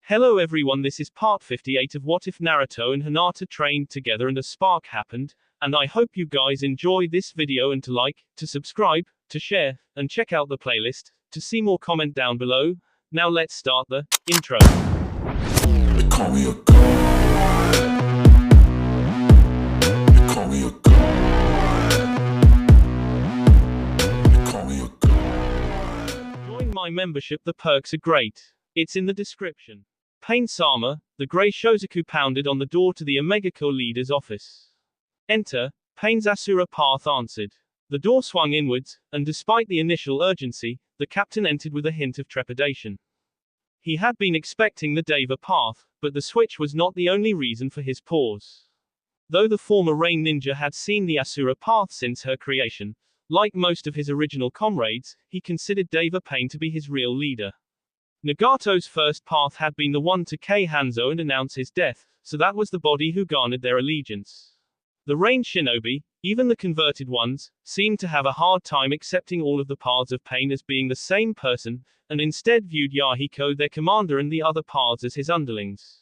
Hello everyone, this is part 58 of What If Naruto and Hinata trained together and a spark happened, and I hope you guys enjoy this video and to like, to subscribe, to share, and check out the playlist, to see more comment down below. Now let's start the intro. They call me a god. They call me a god. They call me a god. Join my membership, the perks are great. It's in the description. Pain-sama, the grey Shozaku pounded on the door to the Omega Core leader's office. Enter, Pain's Asura path answered. The door swung inwards, and despite the initial urgency, the captain entered with a hint of trepidation. He had been expecting the Deva path, but the switch was not the only reason for his pause. Though the former Rain Ninja had seen the Asura path since her creation, like most of his original comrades, he considered Deva Pain to be his real leader. Nagato's first path had been the one to Kei Hanzo and announce his death, so that was the body who garnered their allegiance. The Rain Shinobi, even the converted ones, seemed to have a hard time accepting all of the paths of Pain as being the same person, and instead viewed Yahiko, their commander, and the other paths as his underlings.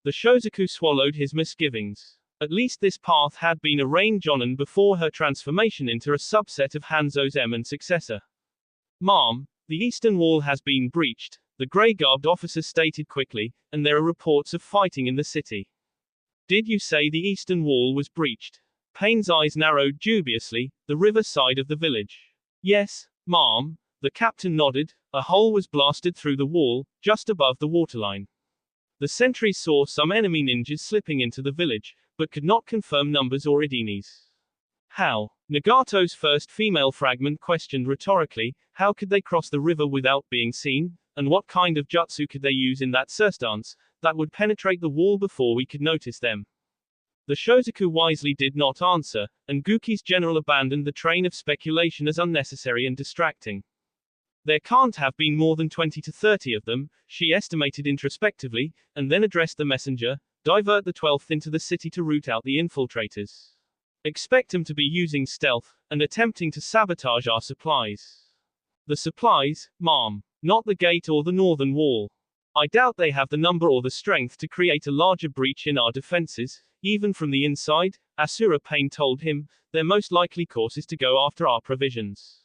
The Shozaku swallowed his misgivings. At least this path had been a Rain Jonin before her transformation into a subset of Hanzo's Emin successor. Ma'am, the eastern wall has been breached, the grey-garbed officer stated quickly, and there are reports of fighting in the city. Did you say the eastern wall was breached? Pain's eyes narrowed dubiously, the river side of the village. Yes, ma'am, the captain nodded, a hole was blasted through the wall, just above the waterline. The sentries saw some enemy ninjas slipping into the village, but could not confirm numbers or idines. How? Nagato's first female fragment questioned rhetorically, how could they cross the river without being seen? And what kind of jutsu could they use in that circumstance that would penetrate the wall before we could notice them? The Shozaku wisely did not answer, and Guki's general abandoned the train of speculation as unnecessary and distracting. There can't have been more than 20 to 30 of them, she estimated introspectively, and then addressed the messenger, divert the 12th into the city to root out the infiltrators. Expect them to be using stealth, and attempting to sabotage our supplies. The supplies, ma'am. Not the gate or the northern wall. I doubt they have the number or the strength to create a larger breach in our defenses, even from the inside, Asura Pain told him. Their most likely course is to go after our provisions.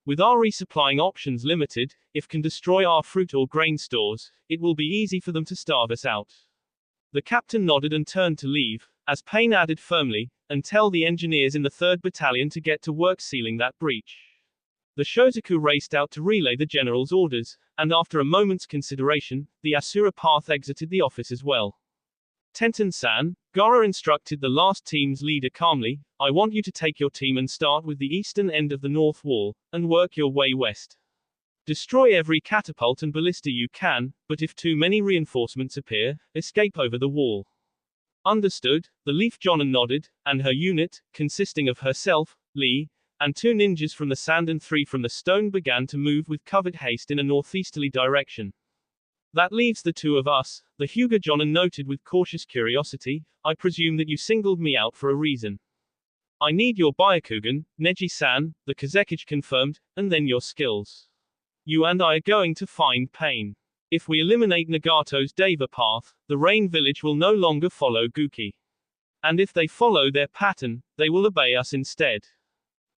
With our resupplying options limited, if can destroy our fruit or grain stores, it will be easy for them to starve us out. The captain nodded and turned to leave, as Pain added firmly, and tell the engineers in the 3rd Battalion to get to work sealing that breach. The Shozaku raced out to relay the general's orders, and after a moment's consideration, the Asura path exited the office as well. Tenten-san, Gaara instructed the last team's leader calmly, I want you to take your team and start with the eastern end of the north wall, and work your way west. Destroy every catapult and ballista you can, but if too many reinforcements appear, escape over the wall. Understood, the Leaf Jonin nodded, and her unit, consisting of herself, Lee, and 2 ninjas from the sand and 3 from the stone began to move with covered haste in a northeasterly direction. That leaves the 2 of us, the Hyuga Jonin noted with cautious curiosity, I presume that you singled me out for a reason. I need your Byakugan, Neji-san, the Kazekage confirmed, and then your skills. You and I are going to find Pain. If we eliminate Nagato's Deva path, the Rain village will no longer follow Guki. And if they follow their pattern, they will obey us instead.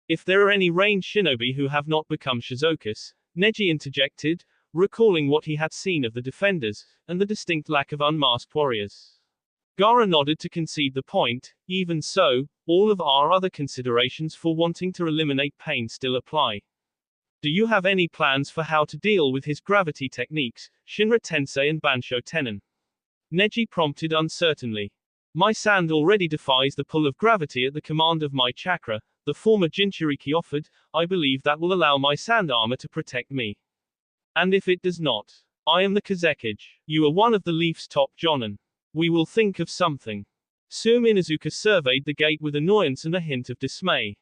If there are any Rain Shinobi who have not become Shizokus, Neji interjected, recalling what he had seen of the defenders, and the distinct lack of unmasked warriors. Gaara nodded to concede the point, even so, all of our other considerations for wanting to eliminate Pain still apply. Do you have any plans for how to deal with his gravity techniques, Shinra Tensei and Bansho Tenon? Neji prompted uncertainly. My sand already defies the pull of gravity at the command of my chakra, the former Jinchuriki offered, I believe that will allow my sand armor to protect me. And if it does not? I am the Kazekage. You are one of the Leaf's top Jonin. We will think of something. Sume Inuzuka surveyed the gate with annoyance and a hint of dismay.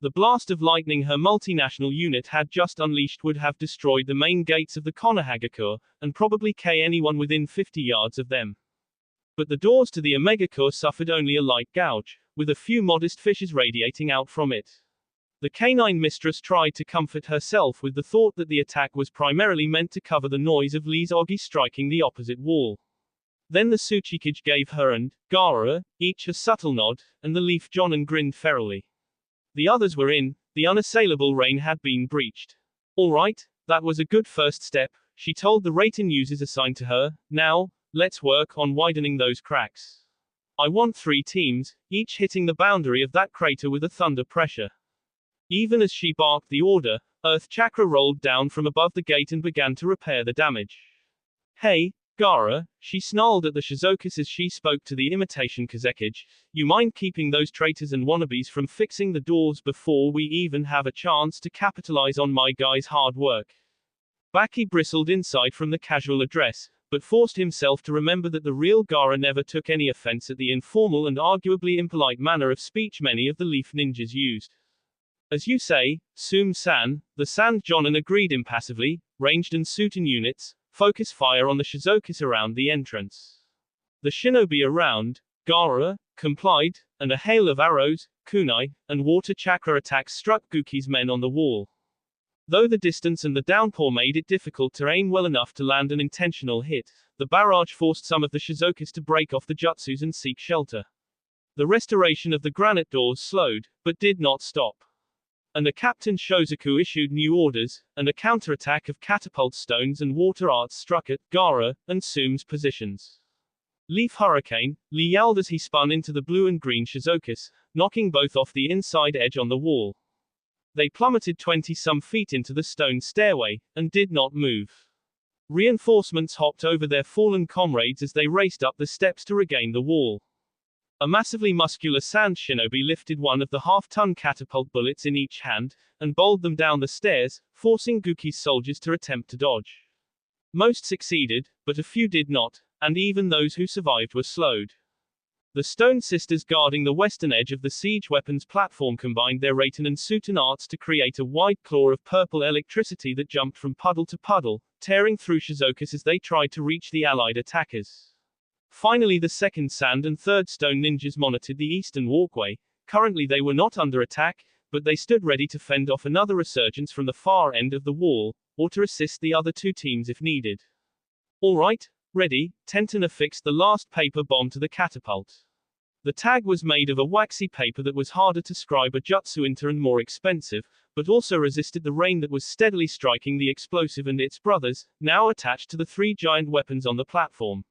The blast of lightning her multinational unit had just unleashed would have destroyed the main gates of the Konohagakure, and probably killed anyone within 50 yards of them. But the doors to the Omega Core suffered only a light gouge, with a few modest fissures radiating out from it. The canine mistress tried to comfort herself with the thought that the attack was primarily meant to cover the noise of Lee's Ogi striking the opposite wall. Then the Tsuchikage gave her and Gaara each a subtle nod, and the Leaf Jonin grinned ferally. The others were in, the unassailable reign had been breached. All right, that was a good first step, she told the rating users assigned to her. Now, let's work on widening those cracks. I want 3 teams, each hitting the boundary of that crater with a thunder pressure. Even as she barked the order, Earth Chakra rolled down from above the gate and began to repair the damage. Hey, Gaara, she snarled at the Shizokus as she spoke to the imitation Kazekage, you mind keeping those traitors and wannabes from fixing the doors before we even have a chance to capitalize on my guy's hard work? Baki bristled inside from the casual address, but forced himself to remember that the real Gaara never took any offense at the informal and arguably impolite manner of speech many of the Leaf Ninjas used. As you say, Sum-san, the Sand Jonin agreed impassively, ranged and Suiton units, focus fire on the Shizokus around the entrance. The shinobi around, Gaara, complied, and a hail of arrows, kunai, and water chakra attacks struck Guki's men on the wall. Though the distance and the downpour made it difficult to aim well enough to land an intentional hit, the barrage forced some of the Shizokus to break off the jutsus and seek shelter. The restoration of the granite doors slowed, but did not stop. And a Captain Shozaku issued new orders, and a counterattack of catapult stones and water arts struck at Gaara and Sum's positions. Leaf Hurricane, Lee yelled as he spun into the blue and green Shizokus, knocking both off the inside edge on the wall. They plummeted 20-some feet into the stone stairway, and did not move. Reinforcements hopped over their fallen comrades as they raced up the steps to regain the wall. A massively muscular sand shinobi lifted one of the half-ton catapult bullets in each hand, and bowled them down the stairs, forcing Guki's soldiers to attempt to dodge. Most succeeded, but a few did not, and even those who survived were slowed. The Stone Sisters guarding the western edge of the siege weapons platform combined their Raiten and Suiton arts to create a wide claw of purple electricity that jumped from puddle to puddle, tearing through Shizokus as they tried to reach the allied attackers. Finally, the second Sand and third Stone ninjas monitored the eastern walkway. Currently they were not under attack, but they stood ready to fend off another resurgence from the far end of the wall, or to assist the other 2 teams if needed. All right, ready, Tenten affixed the last paper bomb to the catapult. The tag was made of a waxy paper that was harder to scribe a jutsu into and more expensive, but also resisted the rain that was steadily striking the explosive and its brothers, now attached to the 3 giant weapons on the platform.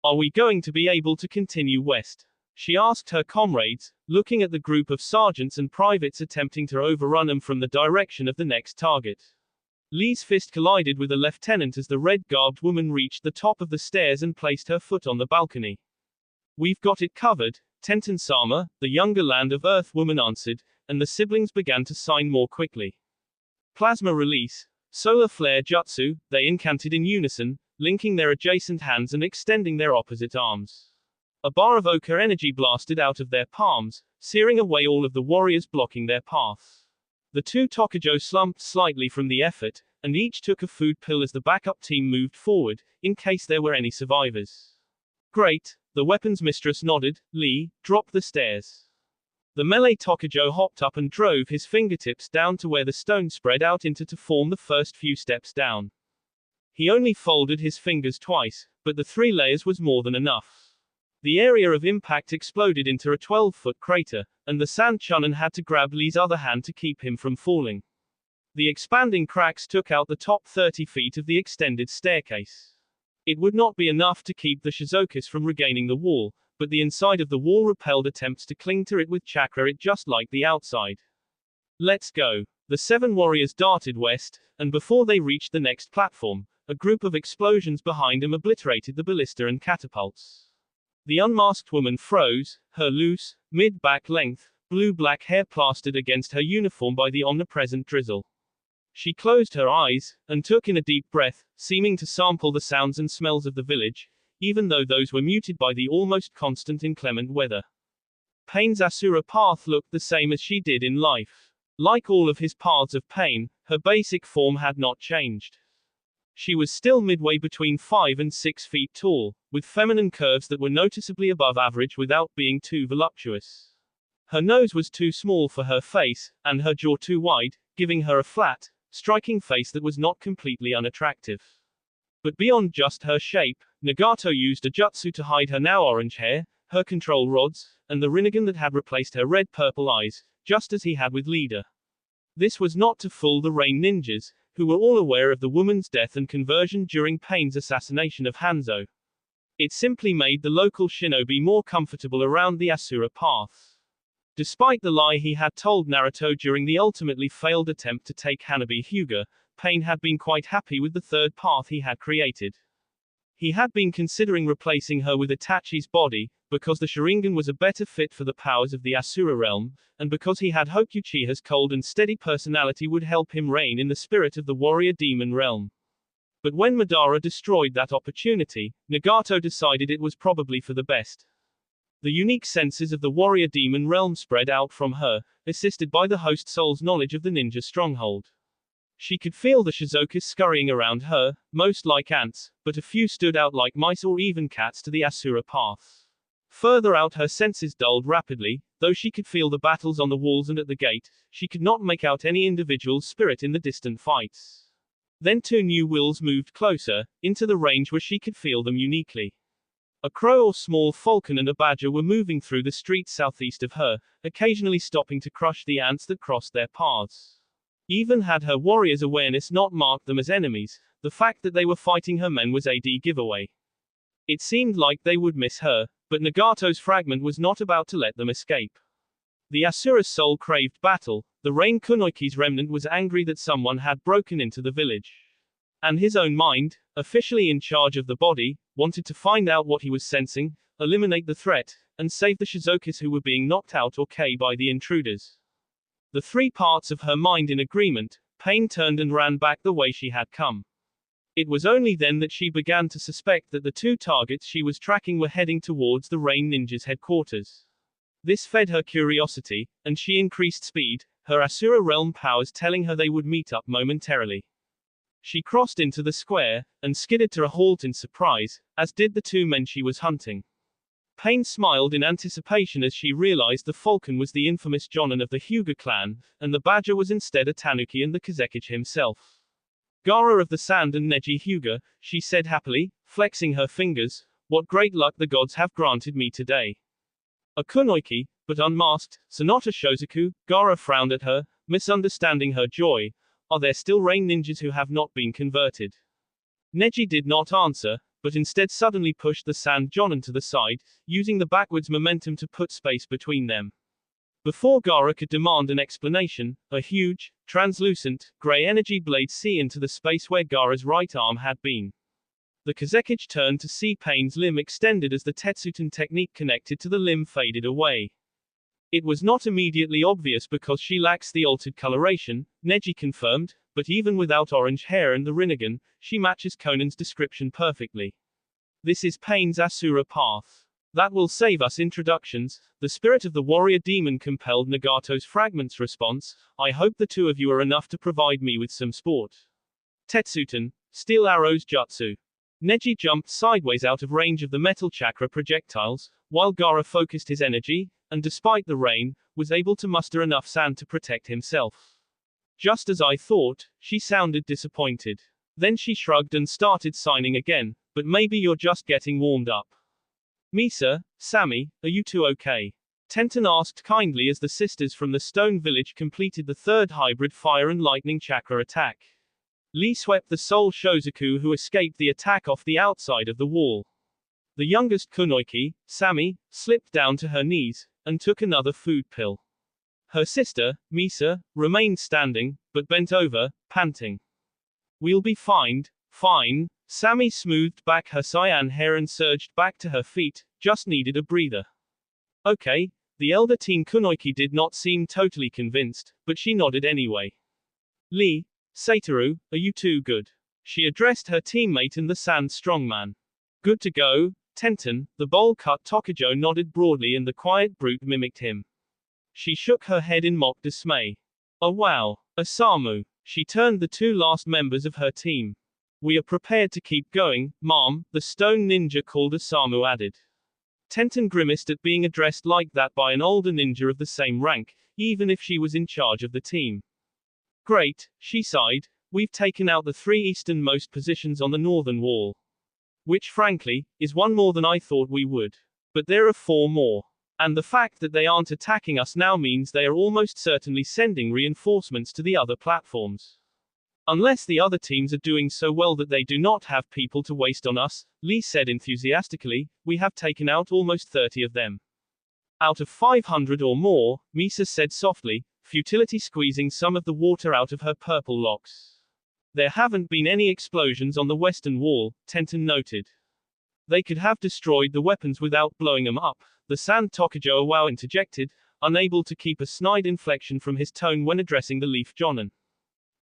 Are we going to be able to continue west? She asked her comrades, looking at the group of sergeants and privates attempting to overrun them from the direction of the next target. Lee's fist collided with a lieutenant as the red-garbed woman reached the top of the stairs and placed her foot on the balcony. We've got it covered, Tenten-sama, the younger Land of Earth woman answered, and the siblings began to sign more quickly. Plasma release, solar flare jutsu, they incanted in unison, linking their adjacent hands and extending their opposite arms. A bar of ochre energy blasted out of their palms, searing away all of the warriors blocking their path. The 2 Tokujo slumped slightly from the effort, and each took a food pill as the backup team moved forward, in case there were any survivors. Great, the weapons mistress nodded. Lee, drop the stairs. The melee Tokujo hopped up and drove his fingertips down to where the stone spread out into to form the first few steps down. He only folded his fingers twice, but the 3 layers was more than enough. The area of impact exploded into a 12-foot crater, and the Sand Chunin had to grab Lee's other hand to keep him from falling. The expanding cracks took out the top 30 feet of the extended staircase. It would not be enough to keep the Shizokus from regaining the wall, but the inside of the wall repelled attempts to cling to it with chakra just like the outside. Let's go. The 7 warriors darted west, and before they reached the next platform, a group of explosions behind them obliterated the ballista and catapults. The unmasked woman froze, her loose, mid-back length, blue-black hair plastered against her uniform by the omnipresent drizzle. She closed her eyes, and took in a deep breath, seeming to sample the sounds and smells of the village, even though those were muted by the almost constant inclement weather. Pain's Asura path looked the same as she did in life. Like all of his paths of pain, her basic form had not changed. She was still midway between 5 and 6 feet tall, with feminine curves that were noticeably above average without being too voluptuous. Her nose was too small for her face, and her jaw too wide, giving her a flat, striking face that was not completely unattractive. But beyond just her shape, Nagato used a jutsu to hide her now orange hair, her control rods, and the rinnegan that had replaced her red-purple eyes, just as he had with Leader. This was not to fool the Rain Ninjas, who were all aware of the woman's death and conversion during Pain's assassination of Hanzo. It simply made the local shinobi more comfortable around the Asura path. Despite the lie he had told Naruto during the ultimately failed attempt to take Hanabi Hyuga, Pain had been quite happy with the third path he had created. He had been considering replacing her with Itachi's body, because the Sharingan was a better fit for the powers of the Asura realm, and because he had hoped Uchiha's cold and steady personality would help him reign in the spirit of the warrior demon realm. But when Madara destroyed that opportunity, Nagato decided it was probably for the best. The unique senses of the warrior demon realm spread out from her, assisted by the host soul's knowledge of the ninja stronghold. She could feel the Shizokis scurrying around her, most like ants, but a few stood out like mice or even cats to the Asura path. Further out her senses dulled rapidly, though she could feel the battles on the walls and at the gate, she could not make out any individual spirit in the distant fights. Then two new wills moved closer, into the range where she could feel them uniquely. A crow or small falcon and a badger were moving through the streets southeast of her, occasionally stopping to crush the ants that crossed their paths. Even had her warrior's awareness not marked them as enemies, the fact that they were fighting her men was a giveaway. It seemed like they would miss her, but Nagato's fragment was not about to let them escape. The Asura's soul craved battle, the Rain Kunoichi's remnant was angry that someone had broken into the village. And his own mind, officially in charge of the body, wanted to find out what he was sensing, eliminate the threat, and save the Shizokis who were being knocked out or killed by the intruders. The three parts of her mind in agreement, Pain turned and ran back the way she had come. It was only then that she began to suspect that the two targets she was tracking were heading towards the Rain Ninjas' headquarters. This fed her curiosity, and she increased speed, her Asura realm powers telling her they would meet up momentarily. She crossed into the square, and skidded to a halt in surprise, as did the two men she was hunting. Pain smiled in anticipation as she realized the falcon was the infamous Jonin of the Hyuga clan, and the badger was instead a tanuki and the Kazekage himself. Gaara of the Sand and Neji Hyuga, she said happily, flexing her fingers, what great luck the gods have granted me today. A kunoichi, but unmasked, Sonata Shozaku, Gaara frowned at her, misunderstanding her joy. Are there still Rain Ninjas who have not been converted? Neji did not answer, but instead suddenly pushed the Sand Jonin to the side, using the backwards momentum to put space between them. Before Gaara could demand an explanation, a huge, translucent, grey energy blade see into the space where Gaara's right arm had been. The Kazekage turned to see Pain's limb extended as the Tetsuten technique connected to the limb faded away. It was not immediately obvious because she lacks the altered coloration, Neji confirmed, but even without orange hair and the rinnegan, she matches Conan's description perfectly. This is Pain's Asura path. That will save us introductions. The spirit of the warrior demon compelled Nagato's fragments response. I hope the two of you are enough to provide me with some sport. Tetsuten, steel arrows jutsu. Neji jumped sideways out of range of the metal chakra projectiles, while Gaara focused his energy, and despite the rain, was able to muster enough sand to protect himself. Just as I thought, she sounded disappointed. Then she shrugged and started signing again, but maybe you're just getting warmed up. Misa, Sammy, are you two okay? Tenten asked kindly as the sisters from the stone village completed the third hybrid fire and lightning chakra attack. Lee swept the Soul Shozaku who escaped the attack off the outside of the wall. The youngest kunoichi, Sammy, slipped down to her knees, and took another food pill. Her sister, Misa, remained standing, but bent over, panting. We'll be fine. Sammy smoothed back her cyan hair and surged back to her feet, just needed a breather. Okay, the elder teen kunoichi did not seem totally convinced, but she nodded anyway. Lee, Satoru, are you two good? She addressed her teammate and the sand strongman. Good to go, Tenten, the bowl-cut Tokujo nodded broadly and the quiet brute mimicked him. She shook her head in mock dismay. Oh wow, Osamu. She turned the two last members of her team. We are prepared to keep going, ma'am, the stone ninja called Osamu added. Tenten grimaced at being addressed like that by an older ninja of the same rank, even if she was in charge of the team. Great, she sighed, we've taken out the 3 easternmost positions on the northern wall. Which frankly, is one more than I thought we would. But there are 4 more. And the fact that they aren't attacking us now means they are almost certainly sending reinforcements to the other platforms. Unless the other teams are doing so well that they do not have people to waste on us, Lee said enthusiastically, we have taken out almost 30 of them. Out of 500 or more, Misa said softly, futility squeezing some of the water out of her purple locks. There haven't been any explosions on the western wall, Tenten noted. They could have destroyed the weapons without blowing them up, the Sand Tokujo Wow interjected, unable to keep a snide inflection from his tone when addressing the Leaf Jonin.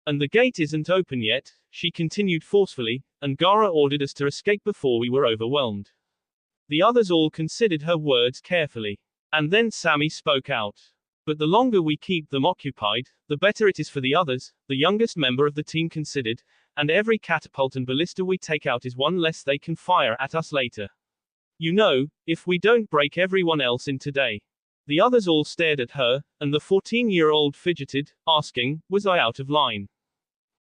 And the gate isn't open yet, she continued forcefully, and Gara ordered us to escape before we were overwhelmed. The others all considered her words carefully. And then Sammy spoke out. But the longer we keep them occupied, the better it is for the others, the youngest member of the team considered, and every catapult and ballista we take out is one less they can fire at us later. You know, if we don't break everyone else in today. The others all stared at her, and the 14-year-old fidgeted, asking, was I out of line?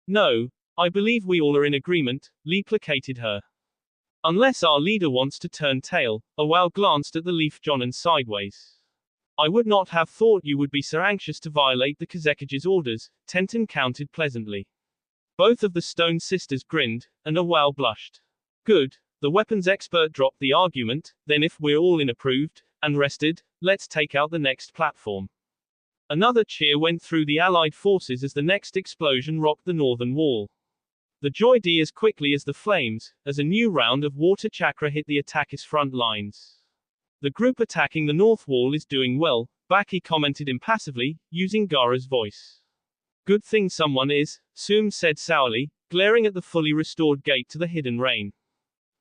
No, I believe we all are in agreement, Lee placated her. Unless our leader wants to turn tail, Awao glanced at the Leaf Jonin sideways. I would not have thought you would be so anxious to violate the Kazekige's orders, Tenten countered pleasantly. Both of the Stone sisters grinned, and Awao blushed. Good, the weapons expert dropped the argument, then if we're all in approved, and rested, let's take out the next platform. Another cheer went through the Allied forces as the next explosion rocked the northern wall. The Joy D as quickly as the flames, as a new round of water chakra hit the attackers' front lines. The group attacking the north wall is doing well, Baki commented impassively, using Gara's voice. Good thing someone is, Sum said sourly, glaring at the fully restored gate to the hidden rain.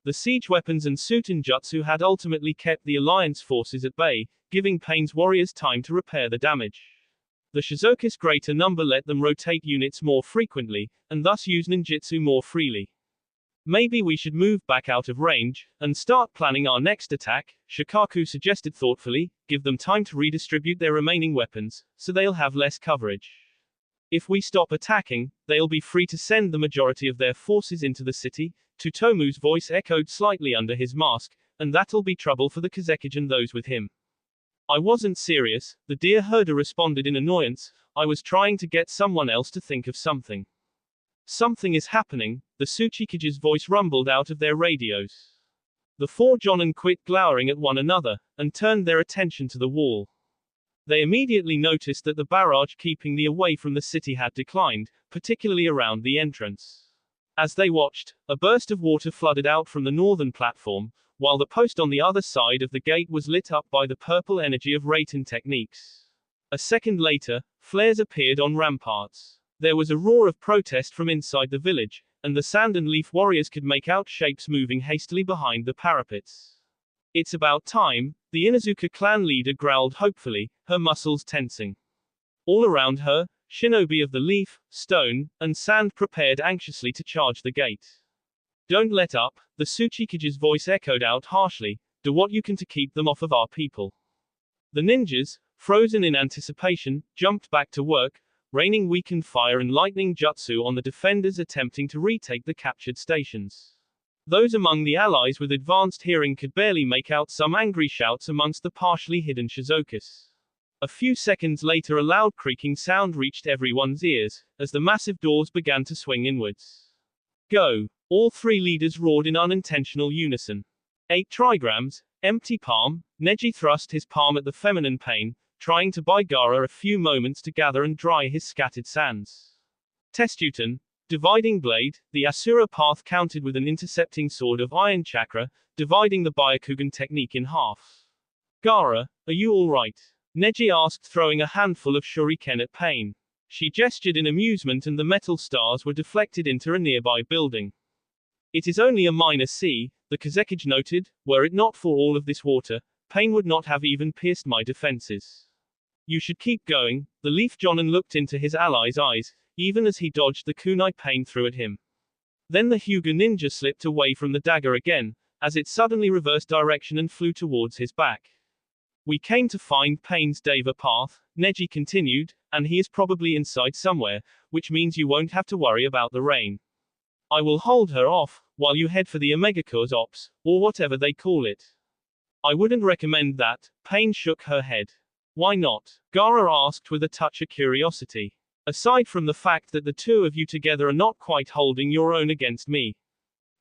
The siege weapons and Suiten Jutsu had ultimately kept the Alliance forces at bay, giving Pain's warriors time to repair the damage. The Shizoka's greater number let them rotate units more frequently, and thus use ninjutsu more freely. Maybe we should move back out of range, and start planning our next attack, Shikaku suggested thoughtfully, give them time to redistribute their remaining weapons, so they'll have less coverage. If we stop attacking, they'll be free to send the majority of their forces into the city, Tsutomu's voice echoed slightly under his mask, and that'll be trouble for the Kazekige and those with him. I wasn't serious, the dear herder responded in annoyance, I was trying to get someone else to think of something. Something is happening, the Tsuchikige's voice rumbled out of their radios. The 4 Jonin quit glowering at one another, and turned their attention to the wall. They immediately noticed that the barrage keeping the away from the city had declined, particularly around the entrance. As they watched, a burst of water flooded out from the northern platform, while the post on the other side of the gate was lit up by the purple energy of Raiten techniques. A second later, flares appeared on ramparts. There was a roar of protest from inside the village, and the Sand and Leaf warriors could make out shapes moving hastily behind the parapets. It's about time, the Inuzuka clan leader growled hopefully, her muscles tensing. All around her, shinobi of the Leaf, Stone, and Sand prepared anxiously to charge the gate. Don't let up, the Tsuchikige's voice echoed out harshly, do what you can to keep them off of our people. The ninjas, frozen in anticipation, jumped back to work, raining weakened fire and lightning jutsu on the defenders attempting to retake the captured stations. Those among the allies with advanced hearing could barely make out some angry shouts amongst the partially hidden Shizokas. A few seconds later a loud creaking sound reached everyone's ears, as the massive doors began to swing inwards. Go! All 3 leaders roared in unintentional unison. 8 trigrams, empty palm, Neji thrust his palm at the feminine Pain, trying to buy Gara a few moments to gather and dry his scattered sands. Testutan, dividing blade, the Asura path countered with an intercepting sword of iron chakra, dividing the Byakugan technique in half. Gara, are you alright? Neji asked, throwing a handful of shuriken at Pain. She gestured in amusement and the metal stars were deflected into a nearby building. It is only a minor sea, the Kazekige noted, were it not for all of this water, Pain would not have even pierced my defenses. You should keep going, the Leaf Jonin looked into his ally's eyes, even as he dodged the kunai Pain threw at him. Then the Hyuga ninja slipped away from the dagger again, as it suddenly reversed direction and flew towards his back. We came to find Pain's Deva path, Neji continued, and he is probably inside somewhere, which means you won't have to worry about the rain. I will hold her off, while you head for the Omegacore's ops, or whatever they call it. I wouldn't recommend that, Pain shook her head. Why not? Gaara asked with a touch of curiosity. Aside from the fact that the two of you together are not quite holding your own against me.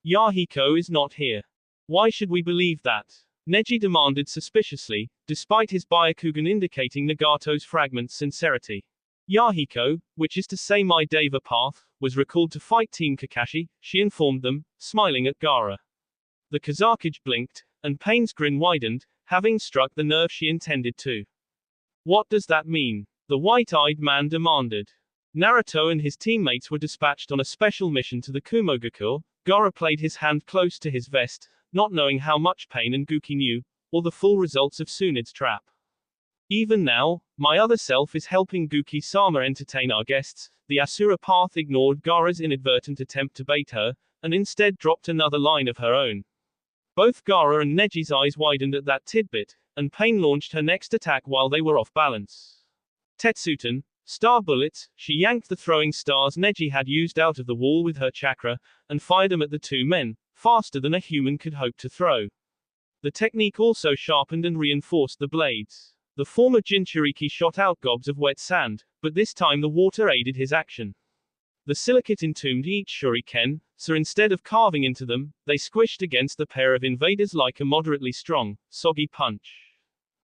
Yahiko is not here. Why should we believe that? Neji demanded suspiciously, despite his Byakugan indicating Nagato's fragment's sincerity. Yahiko, which is to say my Deva path, was recalled to fight Team Kakashi, she informed them, smiling at Gaara. The Kazakage blinked, and Pain's grin widened, having struck the nerve she intended to. What does that mean? The white-eyed man demanded. Naruto and his teammates were dispatched on a special mission to the Kumogakure. Gaara played his hand close to his vest, not knowing how much Pain and Guki knew, or the full results of Tsunde's trap. Even now, my other self is helping Guki-sama entertain our guests. The Asura path ignored Gaara's inadvertent attempt to bait her, and instead dropped another line of her own. Both Gaara and Neji's eyes widened at that tidbit, and Pain launched her next attack while they were off balance. Tetsuten, star bullets, she yanked the throwing stars Neji had used out of the wall with her chakra, and fired them at the two men, faster than a human could hope to throw. The technique also sharpened and reinforced the blades. The former Jinchuriki shot out gobs of wet sand, but this time the water aided his action. The silicate entombed each shuriken, so instead of carving into them, they squished against the pair of invaders like a moderately strong, soggy punch.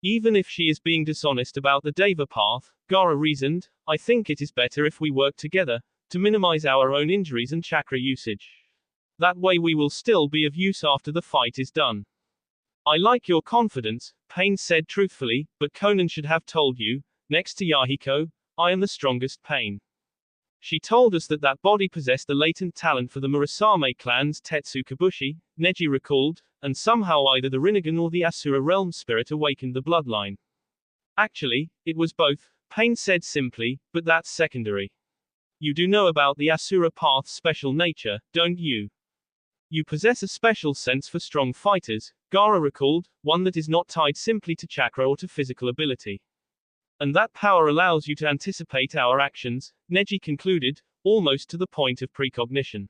Even if she is being dishonest about the Deva path, Gaara reasoned, I think it is better if we work together, to minimize our own injuries and chakra usage. That way we will still be of use after the fight is done. I like your confidence, Pain said truthfully, but Conan should have told you, next to Yahiko, I am the strongest Pain. She told us that that body possessed the latent talent for the Murasame clan's Tetsu Kabushi, Neji recalled, and somehow either the Rinnegan or the Asura realm spirit awakened the bloodline. Actually, it was both, Pain said simply, but that's secondary. You do know about the Asura path's special nature, don't you? You possess a special sense for strong fighters, Gaara recalled, one that is not tied simply to chakra or to physical ability. And that power allows you to anticipate our actions, Neji concluded, almost to the point of precognition.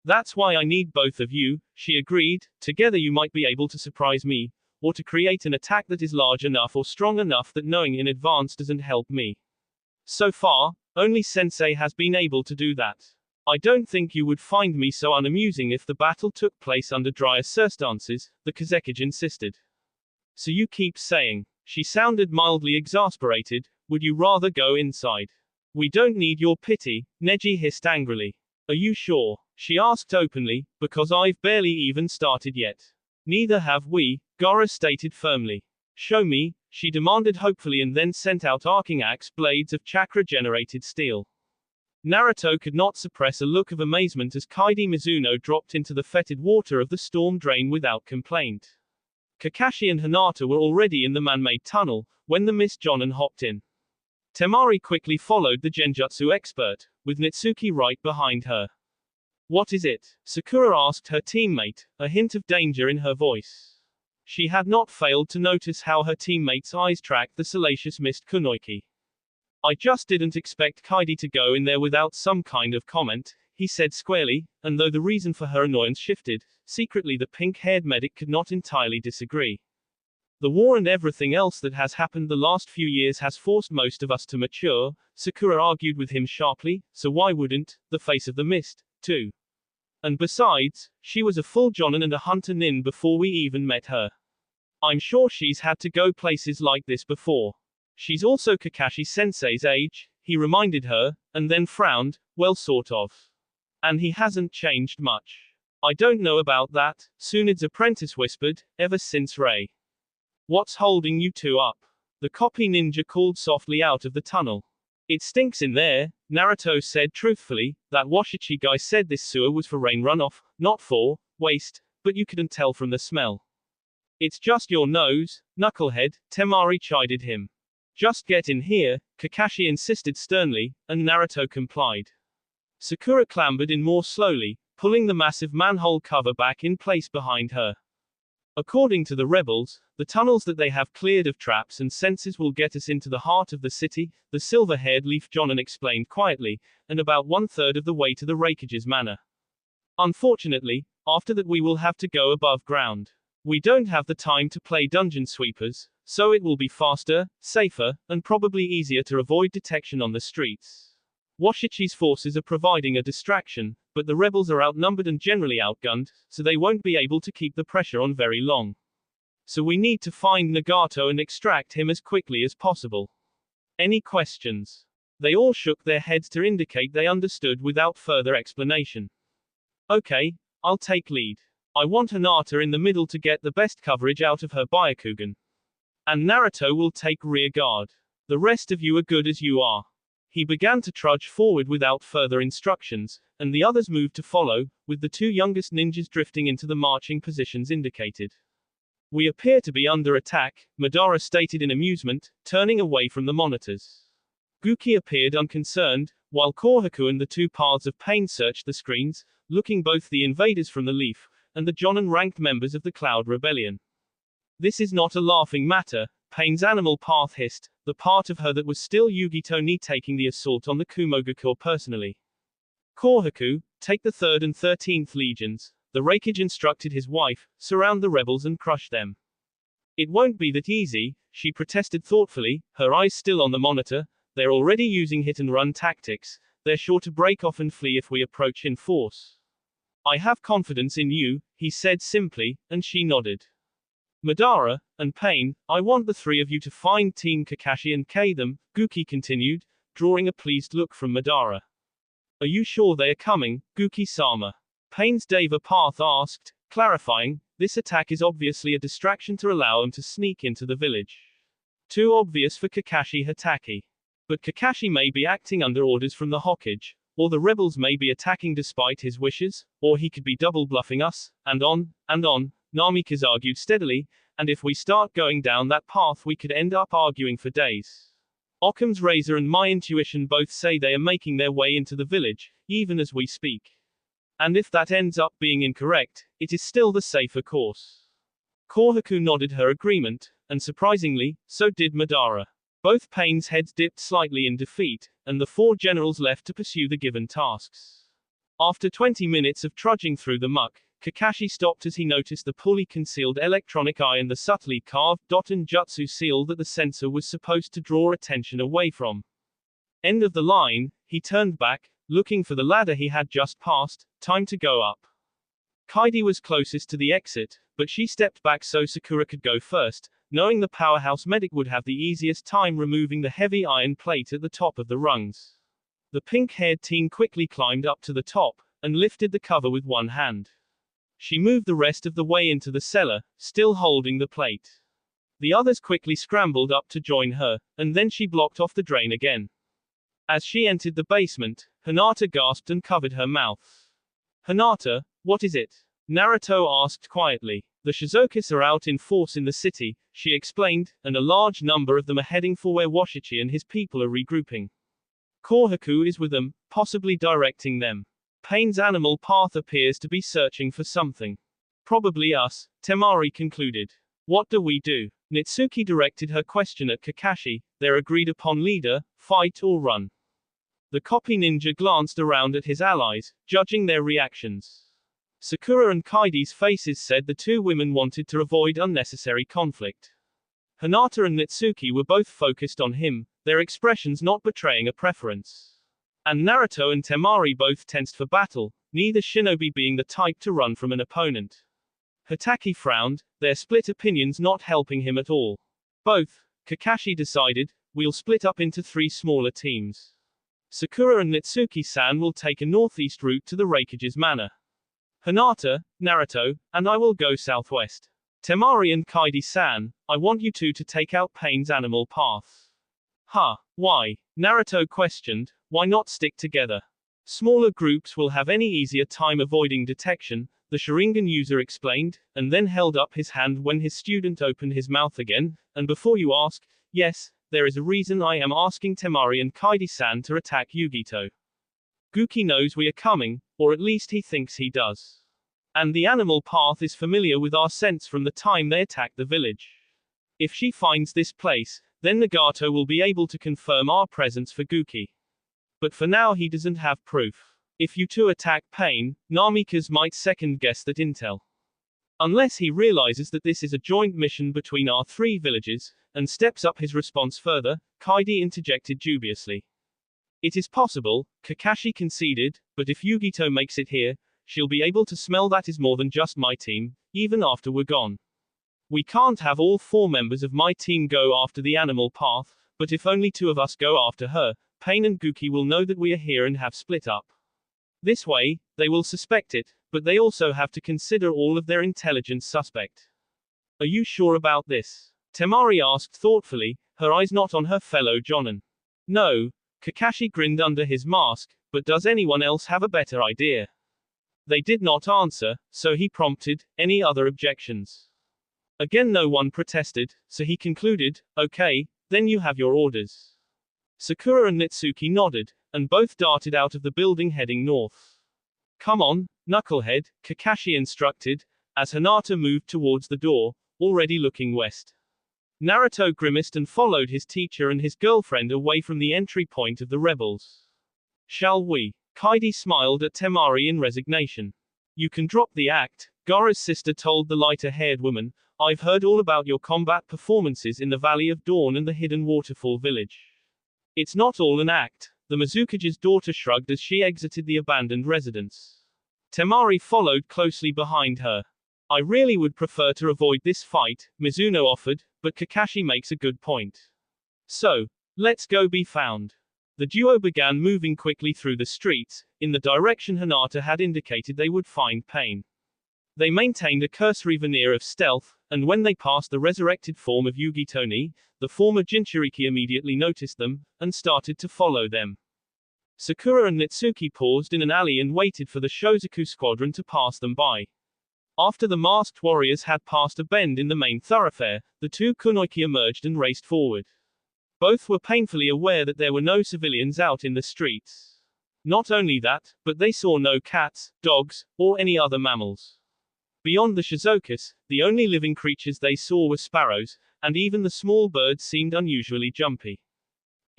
That's why I need both of you, she agreed, together you might be able to surprise me, or to create an attack that is large enough or strong enough that knowing in advance doesn't help me. So far, only Sensei has been able to do that. I don't think you would find me so unamusing if the battle took place under drier circumstances, the Kazekage insisted. So you keep saying. She sounded mildly exasperated, would you rather go inside? We don't need your pity, Neji hissed angrily. Are you sure? She asked openly, because I've barely even started yet. Neither have we, Gaara stated firmly. Show me, she demanded hopefully and then sent out arcing axe blades of chakra-generated steel. Naruto could not suppress a look of amazement as Kaide Mizuno dropped into the fetid water of the storm drain without complaint. Kakashi and Hinata were already in the man-made tunnel, when the Miss Jonan hopped in. Temari quickly followed the genjutsu expert, with Nitsuki right behind her. What is it? Sakura asked her teammate, a hint of danger in her voice. She had not failed to notice how her teammate's eyes tracked the salacious Mist Kunoiki. I just didn't expect Kaide to go in there without some kind of comment, he said squarely, and though the reason for her annoyance shifted, secretly the pink-haired medic could not entirely disagree. The war and everything else that has happened the last few years has forced most of us to mature, Sakura argued with him sharply, so why wouldn't, the face of the mist, too? And besides, she was a full Jonin and a hunter nin before we even met her. I'm sure she's had to go places like this before. She's also Kakashi-sensei's age, he reminded her, and then frowned, well sort of. And he hasn't changed much. I don't know about that, Tsunade's apprentice whispered, ever since Rei. What's holding you two up? The copy ninja called softly out of the tunnel. It stinks in there, Naruto said truthfully, that Washichi guy said this sewer was for rain runoff, not for waste, but you couldn't tell from the smell. It's just your nose, knucklehead, Temari chided him. Just get in here, Kakashi insisted sternly, and Naruto complied. Sakura clambered in more slowly, pulling the massive manhole cover back in place behind her. According to the rebels, the tunnels that they have cleared of traps and sensors will get us into the heart of the city, the silver-haired Leaf Jonan explained quietly, and about 1/3 of the way to the Raikage's manor. Unfortunately, after that we will have to go above ground. We don't have the time to play dungeon sweepers, so it will be faster, safer, and probably easier to avoid detection on the streets. Washichi's forces are providing a distraction, but the rebels are outnumbered and generally outgunned, so they won't be able to keep the pressure on very long. So we need to find Nagato and extract him as quickly as possible. Any questions? They all shook their heads to indicate they understood without further explanation. Okay, I'll take lead. I want Hinata in the middle to get the best coverage out of her Byakugan. And Naruto will take rear guard. The rest of you are good as you are. He began to trudge forward without further instructions, and the others moved to follow, with the two youngest ninjas drifting into the marching positions indicated. We appear to be under attack, Madara stated in amusement, turning away from the monitors. Guki appeared unconcerned, while Kohaku and the two paths of pain searched the screens, looking both the invaders from the Leaf, and the Jonan-ranked members of the Cloud Rebellion. This is not a laughing matter, Pain's animal path hissed, the part of her that was still Yugito ni taking the assault on the Kumogakure personally. Kohaku, take the 3rd and 13th legions, the Raikage instructed his wife, surround the rebels and crush them. It won't be that easy, she protested thoughtfully, her eyes still on the monitor, they're already using hit-and-run tactics, they're sure to break off and flee if we approach in force. I have confidence in you, he said simply, and she nodded. Madara, and Pain, I want the three of you to find Team Kakashi and K them, Guki continued, drawing a pleased look from Madara. Are you sure they are coming, Guki-sama? Pain's Deva Path asked, clarifying, this attack is obviously a distraction to allow him to sneak into the village. Too obvious for Kakashi Hatake. But Kakashi may be acting under orders from the Hokage, or the rebels may be attacking despite his wishes, or he could be double-bluffing us, and on, Namikaze argued steadily, and if we start going down that path we could end up arguing for days. Occam's razor and my intuition both say they are making their way into the village, even as we speak. And if that ends up being incorrect, it is still the safer course. Kohaku nodded her agreement, and surprisingly, so did Madara. Both Pain's heads dipped slightly in defeat, and the four generals left to pursue the given tasks. After 20 minutes of trudging through the muck, Kakashi stopped as he noticed the poorly concealed electronic eye and the subtly carved dot and jutsu seal that the sensor was supposed to draw attention away from. End of the line, he turned back, looking for the ladder he had just passed, time to go up. Kaidi was closest to the exit, but she stepped back so Sakura could go first, knowing the powerhouse medic would have the easiest time removing the heavy iron plate at the top of the rungs. The pink-haired teen quickly climbed up to the top, and lifted the cover with one hand. She moved the rest of the way into the cellar, still holding the plate. The others quickly scrambled up to join her, and then she blocked off the drain again. As she entered the basement, Hinata gasped and covered her mouth. Hinata, what is it? Naruto asked quietly. The Shizokas are out in force in the city, she explained, and a large number of them are heading for where Washichi and his people are regrouping. Kohaku is with them, possibly directing them. Pain's animal path appears to be searching for something. Probably us, Temari concluded. What do we do? Nitsuki directed her question at Kakashi, their agreed-upon leader, fight or run. The copy ninja glanced around at his allies, judging their reactions. Sakura and Kaidi's faces said the two women wanted to avoid unnecessary conflict. Hinata and Nitsuki were both focused on him, their expressions not betraying a preference. And Naruto and Temari both tensed for battle, neither shinobi being the type to run from an opponent. Hatake frowned, their split opinions not helping him at all. Both, Kakashi decided, we'll split up into 3 smaller teams. Sakura and Nitsuki-san will take a northeast route to the Raikage's manor. Hinata, Naruto, and I will go southwest. Temari and Kaidi-san, I want you two to take out Pain's animal path. Huh, why? Naruto questioned, why not stick together? Smaller groups will have any easier time avoiding detection, the Sharingan user explained, and then held up his hand when his student opened his mouth again, and before you ask, yes, there is a reason I am asking Temari and Kaidi-san to attack Yugito. Guki knows we are coming, or at least he thinks he does. And the animal path is familiar with our scents from the time they attacked the village. If she finds this place, then Nagato will be able to confirm our presence for Guki. But for now he doesn't have proof. If you two attack Pain, Namikaze might second-guess that intel. Unless he realizes that this is a joint mission between our three villages, and steps up his response further, Kaidi interjected dubiously. It is possible, Kakashi conceded, but if Yugito makes it here, she'll be able to smell that is more than just my team, even after we're gone. We can't have all 4 members of my team go after the animal path, but if only 2 of us go after her, Pain and Guki will know that we are here and have split up. This way, they will suspect it, but they also have to consider all of their intelligence suspect. Are you sure about this? Temari asked thoughtfully, her eyes not on her fellow Jonin. No, Kakashi grinned under his mask, but does anyone else have a better idea? They did not answer, so he prompted, any other objections? Again no one protested, so he concluded, okay, then you have your orders. Sakura and Nitsuki nodded, and both darted out of the building heading north. Come on, knucklehead, Kakashi instructed, as Hinata moved towards the door, already looking west. Naruto grimaced and followed his teacher and his girlfriend away from the entry point of the rebels. Shall we? Kaidi smiled at Temari in resignation. You can drop the act, Gaara's sister told the lighter-haired woman. I've heard all about your combat performances in the Valley of Dawn and the hidden waterfall village. It's not all an act, the Mizukage's daughter shrugged as she exited the abandoned residence. Temari followed closely behind her. I really would prefer to avoid this fight, Mizuno offered, but Kakashi makes a good point. So, let's go be found. The duo began moving quickly through the streets, in the direction Hinata had indicated they would find Pain. They maintained a cursory veneer of stealth, and when they passed the resurrected form of Yugito, the former Jinchuriki immediately noticed them, and started to follow them. Sakura and Nitsuki paused in an alley and waited for the Shozaku squadron to pass them by. After the masked warriors had passed a bend in the main thoroughfare, the 2 kunoiki emerged and raced forward. Both were painfully aware that there were no civilians out in the streets. Not only that, but they saw no cats, dogs, or any other mammals. Beyond the Shizokus, the only living creatures they saw were sparrows, and even the small birds seemed unusually jumpy.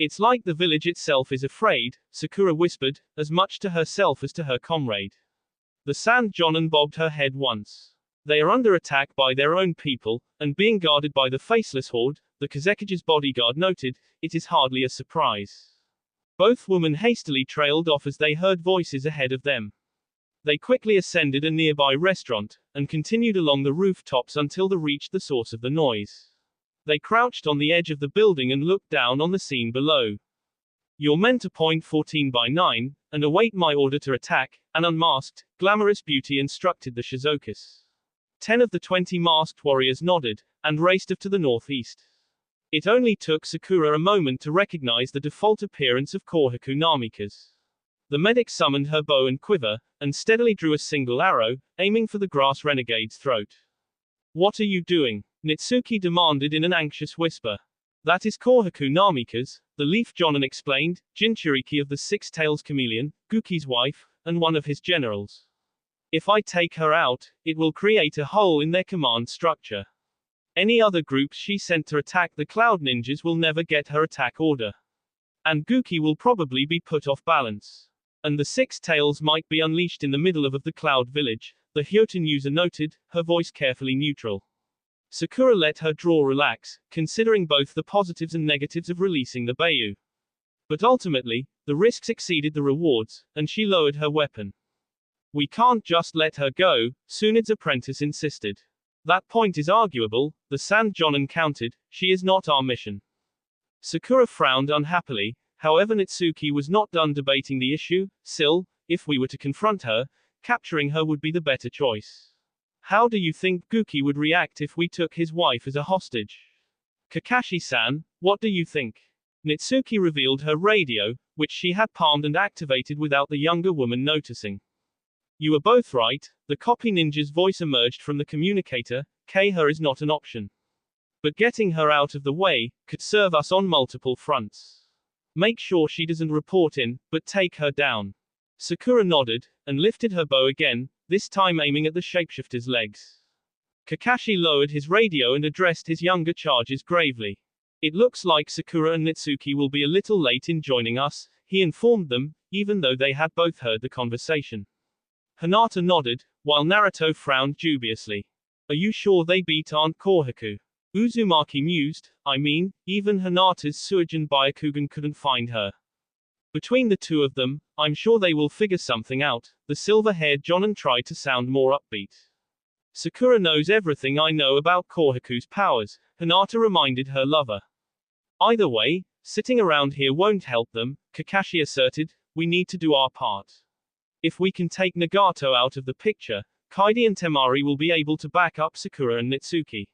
It's like the village itself is afraid, Sakura whispered, as much to herself as to her comrade. The Sand Jonin bobbed her head once. They are under attack by their own people, and being guarded by the faceless horde, the Kazekage's bodyguard noted, it is hardly a surprise. Both women hastily trailed off as they heard voices ahead of them. They quickly ascended a nearby restaurant, and continued along the rooftops until they reached the source of the noise. They crouched on the edge of the building and looked down on the scene below. You're meant to point 14/9, and await my order to attack, an unmasked, glamorous beauty instructed the Shizokus. 10 of the 20 masked warriors nodded, and raced off to the northeast. It only took Sakura a moment to recognize the default appearance of Kohaku Namikaze. The medic summoned her bow and quiver, and steadily drew a single arrow, aiming for the grass renegade's throat. What are you doing? Nitsuki demanded in an anxious whisper. That is Kohaku Namikaze, the Leaf Jonin explained, Jinchuriki of the Six Tails Chameleon, Guki's wife, and one of his generals. If I take her out, it will create a hole in their command structure. Any other groups she sent to attack the Cloud Ninjas will never get her attack order. And Guki will probably be put off balance. And the Six Tails might be unleashed in the middle of the Cloud Village, the Hyoten user noted, her voice carefully neutral. Sakura let her jaw relax, considering both the positives and negatives of releasing the Beiyu. But ultimately, the risks exceeded the rewards, and she lowered her weapon. We can't just let her go, Tsunde's apprentice insisted. That point is arguable, the Sand Jonin countered, she is not our mission. Sakura frowned unhappily, however Nitsuki was not done debating the issue, still, if we were to confront her, capturing her would be the better choice. How do you think Guki would react if we took his wife as a hostage? Kakashi-san, what do you think? Nitsuki revealed her radio, which she had palmed and activated without the younger woman noticing. You are both right, the copy ninja's voice emerged from the communicator, her is not an option. But getting her out of the way, could serve us on multiple fronts. Make sure she doesn't report in, but take her down. Sakura nodded, and lifted her bow again, this time aiming at the shapeshifter's legs. Kakashi lowered his radio and addressed his younger charges gravely. It looks like Sakura and Nitsuki will be a little late in joining us, he informed them, even though they had both heard the conversation. Hinata nodded, while Naruto frowned dubiously. Are you sure they beat Aunt Kohaku? Uzumaki mused, I mean, even Hinata's Suijin Byakugan couldn't find her. Between the two of them, I'm sure they will figure something out, the silver-haired Jonin tried to sound more upbeat. Sakura knows everything I know about Kohaku's powers, Hinata reminded her lover. Either way, sitting around here won't help them, Kakashi asserted, we need to do our part. If we can take Nagato out of the picture, Kaidi and Temari will be able to back up Sakura and Nitsuki.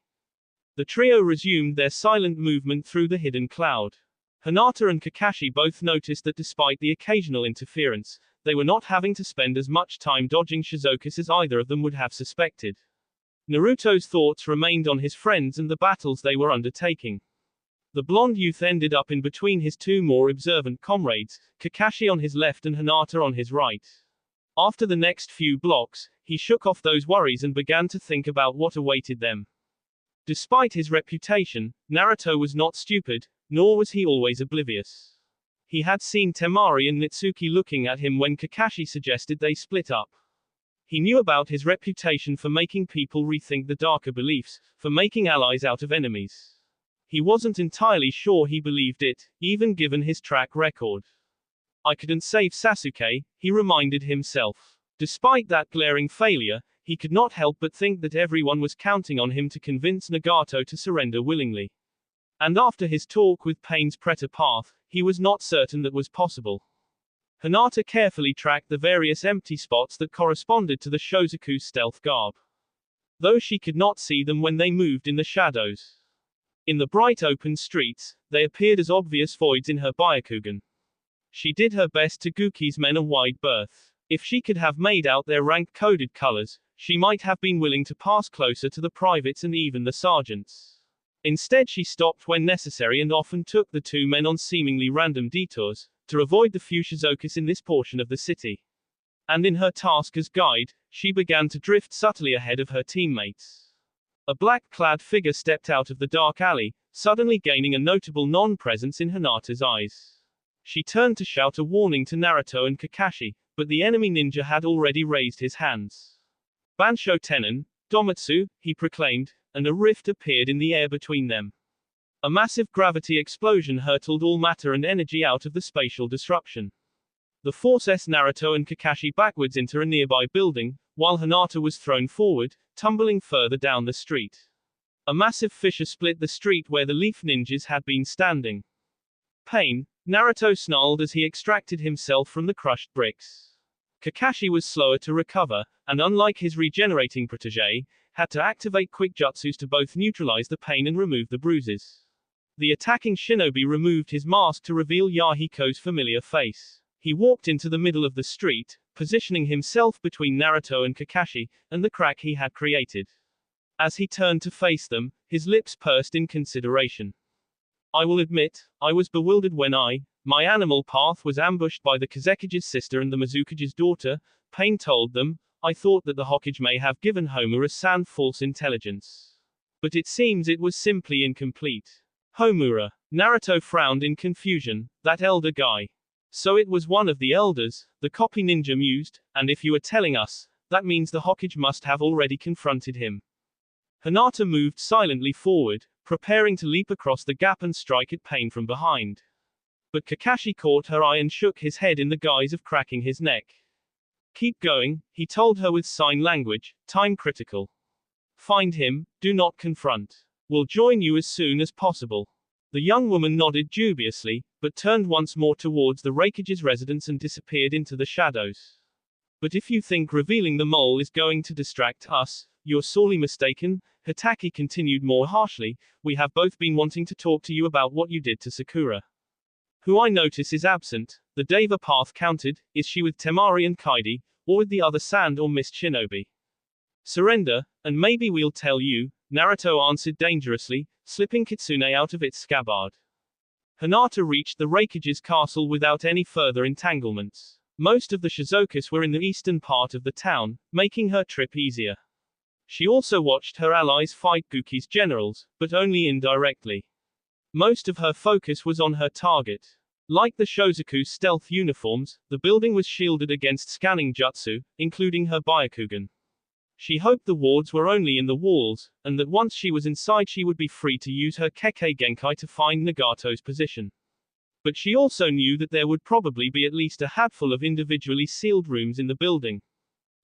The trio resumed their silent movement through the hidden cloud. Hinata and Kakashi both noticed that despite the occasional interference, they were not having to spend as much time dodging Shizuka's as either of them would have suspected. Naruto's thoughts remained on his friends and the battles they were undertaking. The blonde youth ended up in between his two more observant comrades, Kakashi on his left and Hinata on his right. After the next few blocks, he shook off those worries and began to think about what awaited them. Despite his reputation, Naruto was not stupid, nor was he always oblivious. He had seen Temari and Nitsuki looking at him when Kakashi suggested they split up. He knew about his reputation for making people rethink the darker beliefs, for making allies out of enemies. He wasn't entirely sure he believed it, even given his track record. I couldn't save Sasuke, he reminded himself. Despite that glaring failure, he could not help but think that everyone was counting on him to convince Nagato to surrender willingly. And after his talk with Pain's Pret-a-Path, he was not certain that was possible. Hinata carefully tracked the various empty spots that corresponded to the Shozaku's stealth garb. Though she could not see them when they moved in the shadows. In the bright open streets, they appeared as obvious voids in her Byakugan. She did her best to Guki's men a wide berth. If she could have made out their rank-coded colors, she might have been willing to pass closer to the privates and even the sergeants. Instead she stopped when necessary and often took the two men on seemingly random detours, to avoid the few Shizukas in this portion of the city. And in her task as guide, she began to drift subtly ahead of her teammates. A black-clad figure stepped out of the dark alley, suddenly gaining a notable non-presence in Hinata's eyes. She turned to shout a warning to Naruto and Kakashi, but the enemy ninja had already raised his hands. Bansho Tenon, Domatsu, he proclaimed, and a rift appeared in the air between them. A massive gravity explosion hurtled all matter and energy out of the spatial disruption. The forced Naruto and Kakashi backwards into a nearby building, while Hinata was thrown forward, tumbling further down the street. A massive fissure split the street where the leaf ninjas had been standing. Pain, Naruto snarled as he extracted himself from the crushed bricks. Kakashi was slower to recover, and unlike his regenerating protege, had to activate quick jutsus to both neutralize the pain and remove the bruises. The attacking shinobi removed his mask to reveal Yahiko's familiar face. He walked into the middle of the street, positioning himself between Naruto and Kakashi, and the crack he had created. As he turned to face them, his lips pursed in consideration. I will admit, I was bewildered when my animal path was ambushed by the Kazekage's sister and the Mizukage's daughter, Pain told them. I thought that the Hokage may have given Homura-san false intelligence. But it seems it was simply incomplete. Homura. Naruto frowned in confusion, that elder guy. So it was one of the elders, the copy ninja mused, and if you are telling us, that means the Hokage must have already confronted him. Hinata moved silently forward, preparing to leap across the gap and strike at Pain from behind. But Kakashi caught her eye and shook his head in the guise of cracking his neck. Keep going, he told her with sign language, time critical. Find him, do not confront. We'll join you as soon as possible. The young woman nodded dubiously, but turned once more towards the Raikage's residence and disappeared into the shadows. But if you think revealing the mole is going to distract us, you're sorely mistaken, Hitaki continued more harshly, we have both been wanting to talk to you about what you did to Sakura. Who I notice is absent, the Deva path counted, is she with Temari and Kaidi, or with the other Sand or Mist Shinobi? Surrender, and maybe we'll tell you, Naruto answered dangerously, slipping Kitsune out of its scabbard. Hinata reached the Raikage's castle without any further entanglements. Most of the Shizokus were in the eastern part of the town, making her trip easier. She also watched her allies fight Guki's generals, but only indirectly. Most of her focus was on her target. Like the Shozoku's stealth uniforms, the building was shielded against scanning jutsu, including her Byakugan. She hoped the wards were only in the walls, and that once she was inside she would be free to use her Kekkei Genkai to find Nagato's position. But she also knew that there would probably be at least a handful of individually sealed rooms in the building.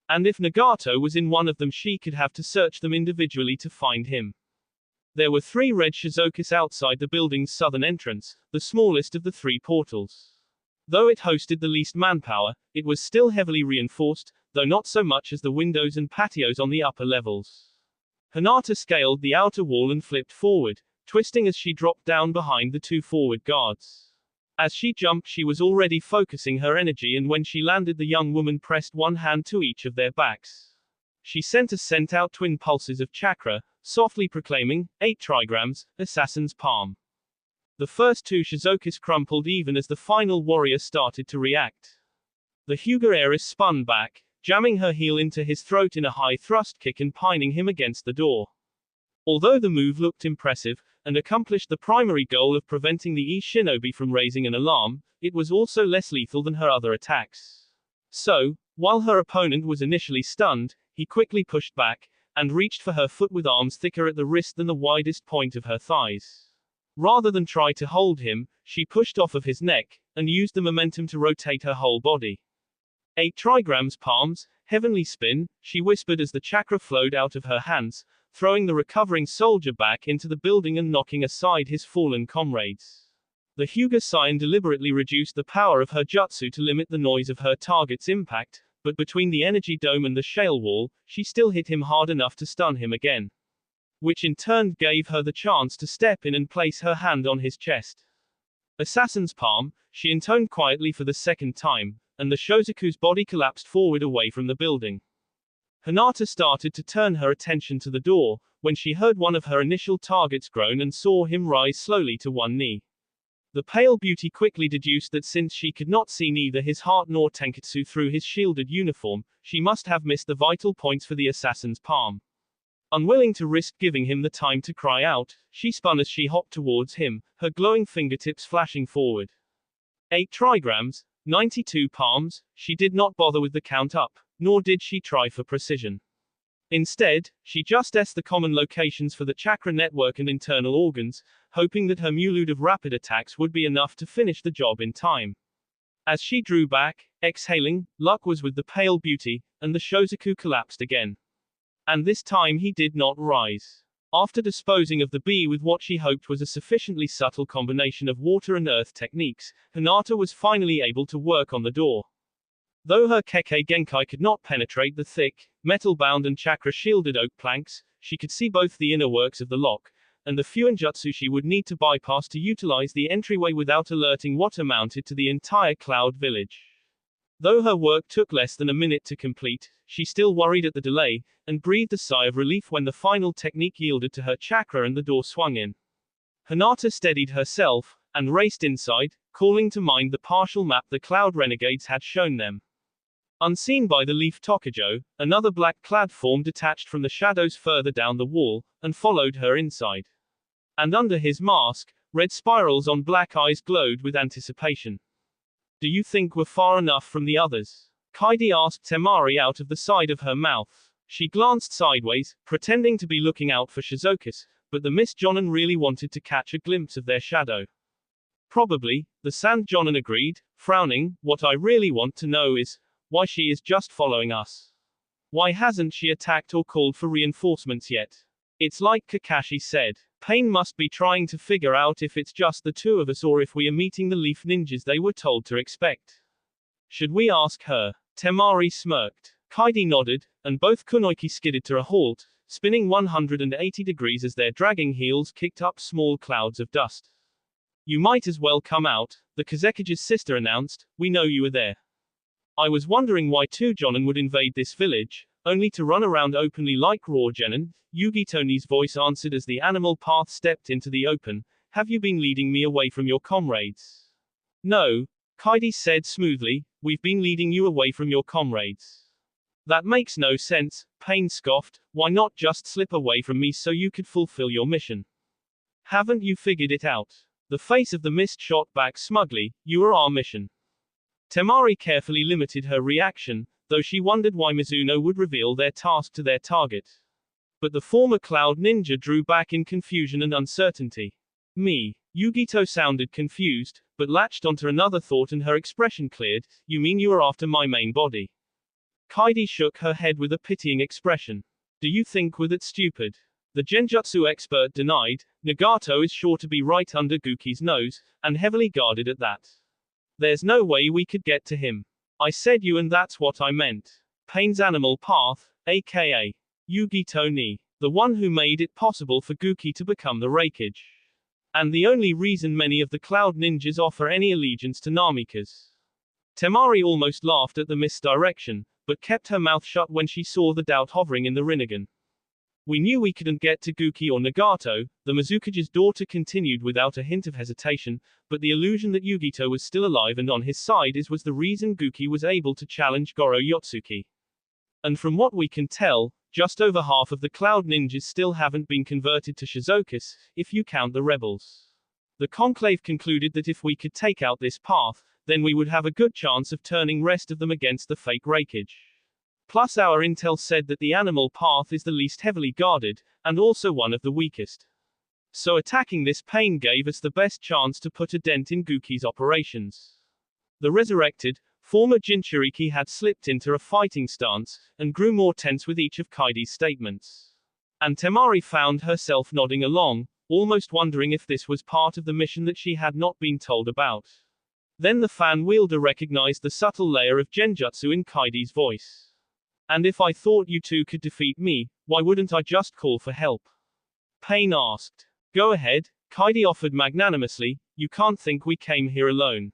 And if Nagato was in one of them she could have to search them individually to find him. There were 3 red Shizokus outside the building's southern entrance, the smallest of the 3 portals. Though it hosted the least manpower, it was still heavily reinforced, though not so much as the windows and patios on the upper levels. Hinata scaled the outer wall and flipped forward, twisting as she dropped down behind the 2 forward guards. As she jumped she was already focusing her energy, and when she landed the young woman pressed one hand to each of their backs. She sent out twin pulses of chakra, softly proclaiming, 8 trigrams, assassin's palm. The first 2 Shizokus crumpled even as the final warrior started to react. The Hyuga heiress spun back, jamming her heel into his throat in a high thrust kick and pining him against the door. Although the move looked impressive, and accomplished the primary goal of preventing the shinobi from raising an alarm, it was also less lethal than her other attacks. So, while her opponent was initially stunned, he quickly pushed back, and reached for her foot with arms thicker at the wrist than the widest point of her thighs. Rather than try to hold him, she pushed off of his neck, and used the momentum to rotate her whole body. 8 trigrams palms, heavenly spin, she whispered as the chakra flowed out of her hands, throwing the recovering soldier back into the building and knocking aside his fallen comrades. The Hyuga Saiyan deliberately reduced the power of her jutsu to limit the noise of her target's impact, but between the energy dome and the shale wall, she still hit him hard enough to stun him again. Which in turn gave her the chance to step in and place her hand on his chest. Assassin's palm, she intoned quietly for the second time, and the Shozoku's body collapsed forward away from the building. Hinata started to turn her attention to the door, when she heard one of her initial targets groan and saw him rise slowly to one knee. The pale beauty quickly deduced that since she could not see neither his heart nor Tenketsu through his shielded uniform, she must have missed the vital points for the assassin's palm. Unwilling to risk giving him the time to cry out, she spun as she hopped towards him, her glowing fingertips flashing forward. 8 trigrams, 92 palms, she did not bother with the count up, nor did she try for precision. Instead, she just guessed the common locations for the chakra network and internal organs, hoping that her multitude of rapid attacks would be enough to finish the job in time. As she drew back, exhaling, luck was with the pale beauty, and the Shozoku collapsed again. And this time he did not rise. After disposing of the bee with what she hoped was a sufficiently subtle combination of water and earth techniques, Hinata was finally able to work on the door. Though her Kekkei Genkai could not penetrate the thick, metal-bound and chakra-shielded oak planks, she could see both the inner works of the lock, and the fuinjutsu she would need to bypass to utilize the entryway without alerting what amounted to the entire Cloud Village. Though her work took less than a minute to complete, she still worried at the delay, and breathed a sigh of relief when the final technique yielded to her chakra and the door swung in. Hinata steadied herself, and raced inside, calling to mind the partial map the Cloud Renegades had shown them. Unseen by the Leaf Tokujo, another black-clad form detached from the shadows further down the wall, and followed her inside. And under his mask, red spirals on black eyes glowed with anticipation. Do you think we're far enough from the others? Kaidi asked Temari out of the side of her mouth. She glanced sideways, pretending to be looking out for Shizokus, but the Miss Jonan really wanted to catch a glimpse of their shadow. Probably, the Sand Jonan agreed, frowning. What I really want to know is why she is just following us. Why hasn't she attacked or called for reinforcements yet? It's like Kakashi said. Pain must be trying to figure out if it's just the 2 of us or if we are meeting the leaf ninjas they were told to expect. Should we ask her? Temari smirked. Kaidi nodded, and both kunoiki skidded to a halt, spinning 180 degrees as their dragging heels kicked up small clouds of dust. You might as well come out, the Kazekige's sister announced. We know you are there. I was wondering why 2 Jonin would invade this village, only to run around openly like raw genin. Yugitoni's voice answered as the animal path stepped into the open. Have you been leading me away from your comrades? No. Kaidi said smoothly, we've been leading you away from your comrades. That makes no sense, Pain scoffed, why not just slip away from me so you could fulfill your mission? Haven't you figured it out? The face of the mist shot back smugly, you are our mission. Temari carefully limited her reaction, though she wondered why Mizuno would reveal their task to their target. But the former cloud ninja drew back in confusion and uncertainty. Me. Yugito sounded confused, but latched onto another thought and her expression cleared, you mean you are after my main body? Kaidi shook her head with a pitying expression. Do you think we're that stupid? The genjutsu expert denied, Nagato is sure to be right under Guki's nose, and heavily guarded at that. There's no way we could get to him. I said you and that's what I meant. Pain's animal path, aka Yugito ni, the one who made it possible for Guki to become the Reikage. And the only reason many of the Cloud Ninjas offer any allegiance to Namikaze. Temari almost laughed at the misdirection, but kept her mouth shut when she saw the doubt hovering in the Rinnegan. We knew we couldn't get to Guki or Nagato, the Mizukage's daughter continued without a hint of hesitation, but the illusion that Yugito was still alive and on his side was the reason Guki was able to challenge Goro Yotsuki. And from what we can tell, just over half of the Cloud Ninjas still haven't been converted to Shizokus, if you count the rebels. The Conclave concluded that if we could take out this path, then we would have a good chance of turning rest of them against the fake Reikage. Plus our intel said that the animal path is the least heavily guarded, and also one of the weakest. So attacking this pain gave us the best chance to put a dent in Guki's operations. The resurrected, former Jinchuriki had slipped into a fighting stance, and grew more tense with each of Kaidi's statements. And Temari found herself nodding along, almost wondering if this was part of the mission that she had not been told about. Then the fan wielder recognized the subtle layer of genjutsu in Kaidi's voice. And if I thought you two could defeat me, why wouldn't I just call for help? Pain asked. Go ahead, Kaidi offered magnanimously, you can't think we came here alone.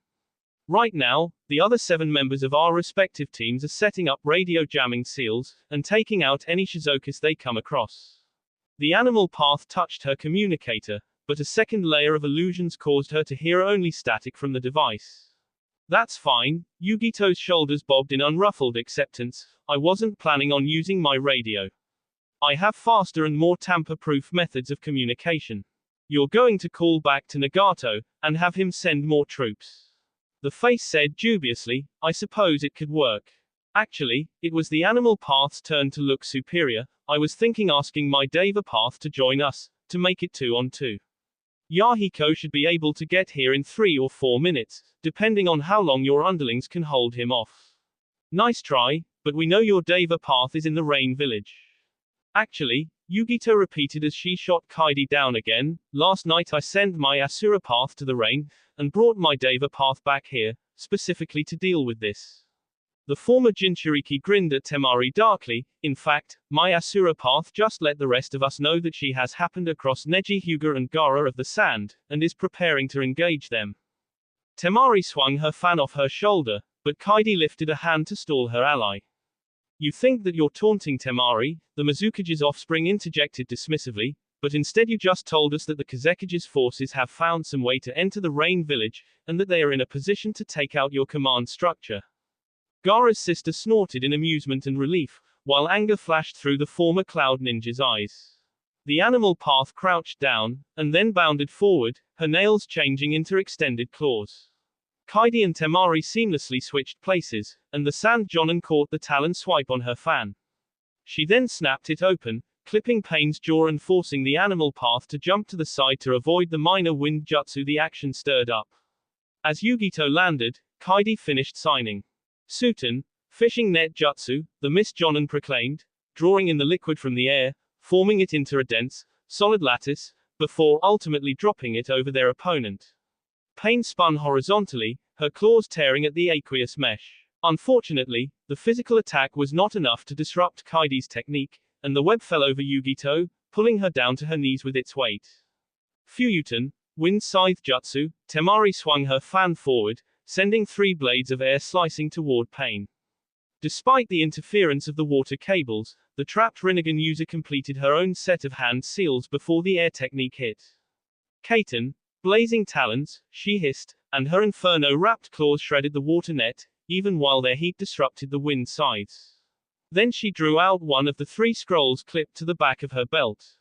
Right now, the other 7 members of our respective teams are setting up radio jamming seals, and taking out any Shizokus they come across. The animal path touched her communicator, but a second layer of illusions caused her to hear only static from the device. That's fine, Yugito's shoulders bobbed in unruffled acceptance, I wasn't planning on using my radio. I have faster and more tamper-proof methods of communication. You're going to call back to Nagato, and have him send more troops. The face said dubiously, I suppose it could work. Actually, it was the animal path's turn to look superior, I was thinking asking my Deva path to join us, to make it 2-on-2. Yahiko should be able to get here in 3 or 4 minutes, depending on how long your underlings can hold him off. Nice try, but we know your Deva path is in the Rain Village. Actually, Yugito repeated as she shot Kaidi down again, last night I sent my Asura path to the rain, and brought my Deva path back here, specifically to deal with this. The former Jinchuriki grinned at Temari darkly, in fact, my Asura path just let the rest of us know that she has happened across Neji Hyuga and Gara of the Sand, and is preparing to engage them. Temari swung her fan off her shoulder, but Kaidi lifted a hand to stall her ally. You think that you're taunting Temari, the Mizukage's offspring interjected dismissively, but instead you just told us that the Kazekage's forces have found some way to enter the Rain Village, and that they are in a position to take out your command structure. Gara's sister snorted in amusement and relief, while anger flashed through the former Cloud Ninja's eyes. The animal path crouched down, and then bounded forward, her nails changing into extended claws. Kaidi and Temari seamlessly switched places, and the Sand Jonin caught the talon swipe on her fan. She then snapped it open, clipping Pain's jaw and forcing the animal path to jump to the side to avoid the minor wind jutsu the action stirred up. As Yugito landed, Kaidi finished signing. Suten, fishing net jutsu, the Miss Jonin proclaimed, drawing in the liquid from the air, forming it into a dense, solid lattice, before ultimately dropping it over their opponent. Pain spun horizontally, her claws tearing at the aqueous mesh. Unfortunately, the physical attack was not enough to disrupt Kaidi's technique, and the web fell over Yugito, pulling her down to her knees with its weight. Fuyuten, wind scythe jutsu, Temari swung her fan forward, sending 3 blades of air slicing toward Pain. Despite the interference of the water cables, the trapped Rinnegan user completed her own set of hand seals before the air technique hit. Kaiten, blazing talons, she hissed, and her inferno-wrapped claws shredded the water net, even while their heat disrupted the wind sides. Then she drew out one of the 3 scrolls clipped to the back of her belt.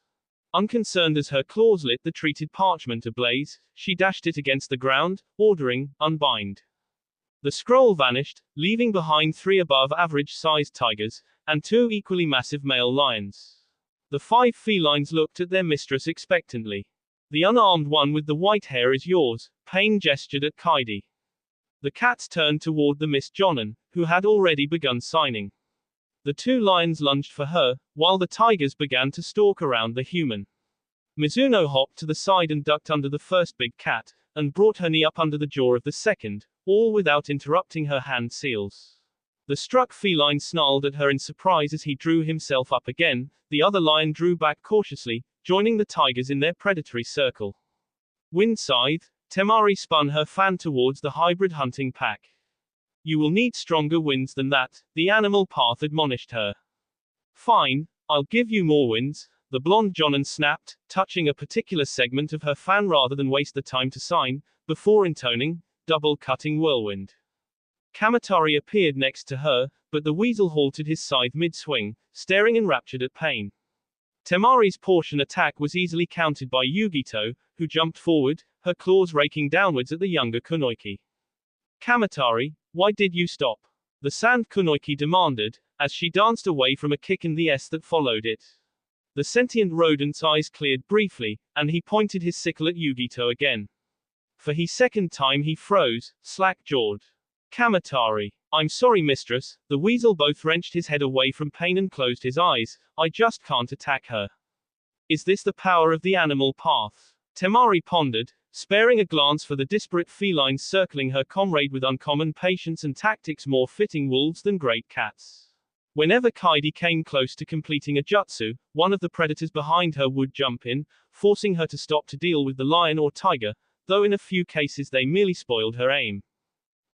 Unconcerned as her claws lit the treated parchment ablaze, she dashed it against the ground, ordering, "Unbind." The scroll vanished, leaving behind 3 above-average-sized tigers, and 2 equally massive male lions. The 5 felines looked at their mistress expectantly. "The unarmed one with the white hair is yours," Pain gestured at Kaidi. The cats turned toward the Miss Jonan, who had already begun signing. The 2 lions lunged for her, while the tigers began to stalk around the human. Mizuno hopped to the side and ducked under the first big cat, and brought her knee up under the jaw of the second, all without interrupting her hand seals. The struck feline snarled at her in surprise as he drew himself up again. The other lion drew back cautiously, joining the tigers in their predatory circle. Wind scythe, Temari spun her fan towards the hybrid hunting pack. "You will need stronger winds than that," the animal path admonished her. "Fine, I'll give you more winds," the blonde Jonan snapped, touching a particular segment of her fan rather than waste the time to sign, before intoning, "Double-cutting whirlwind." Kamatari appeared next to her, but the weasel halted his scythe mid-swing, staring enraptured at Pain. Temari's portion attack was easily countered by Yugito, who jumped forward, her claws raking downwards at the younger Kunoichi. "Kamatari, why did you stop?" the sand Kunoichi demanded, as she danced away from a kick and the S that followed it. The sentient rodent's eyes cleared briefly, and he pointed his sickle at Yugito again. For the second time he froze, slack-jawed. "Kamatari. I'm sorry mistress," the weasel both wrenched his head away from Pain and closed his eyes, "I just can't attack her." Is this the power of the animal path? Temari pondered, sparing a glance for the disparate felines circling her comrade with uncommon patience and tactics more fitting wolves than great cats. Whenever Kaidi came close to completing a jutsu, one of the predators behind her would jump in, forcing her to stop to deal with the lion or tiger, though in a few cases they merely spoiled her aim.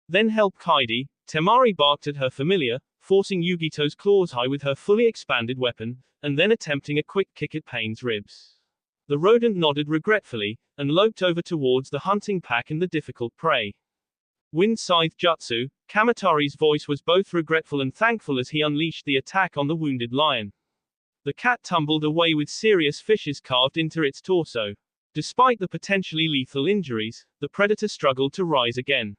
"Then help Kaidi," Temari barked at her familiar, forcing Yugito's claws high with her fully expanded weapon, and then attempting a quick kick at Pain's ribs. The rodent nodded regretfully, and loped over towards the hunting pack and the difficult prey. Wind Scythe Jutsu, Kamatari's voice was both regretful and thankful as he unleashed the attack on the wounded lion. The cat tumbled away with serious fishes carved into its torso. Despite the potentially lethal injuries, the predator struggled to rise again.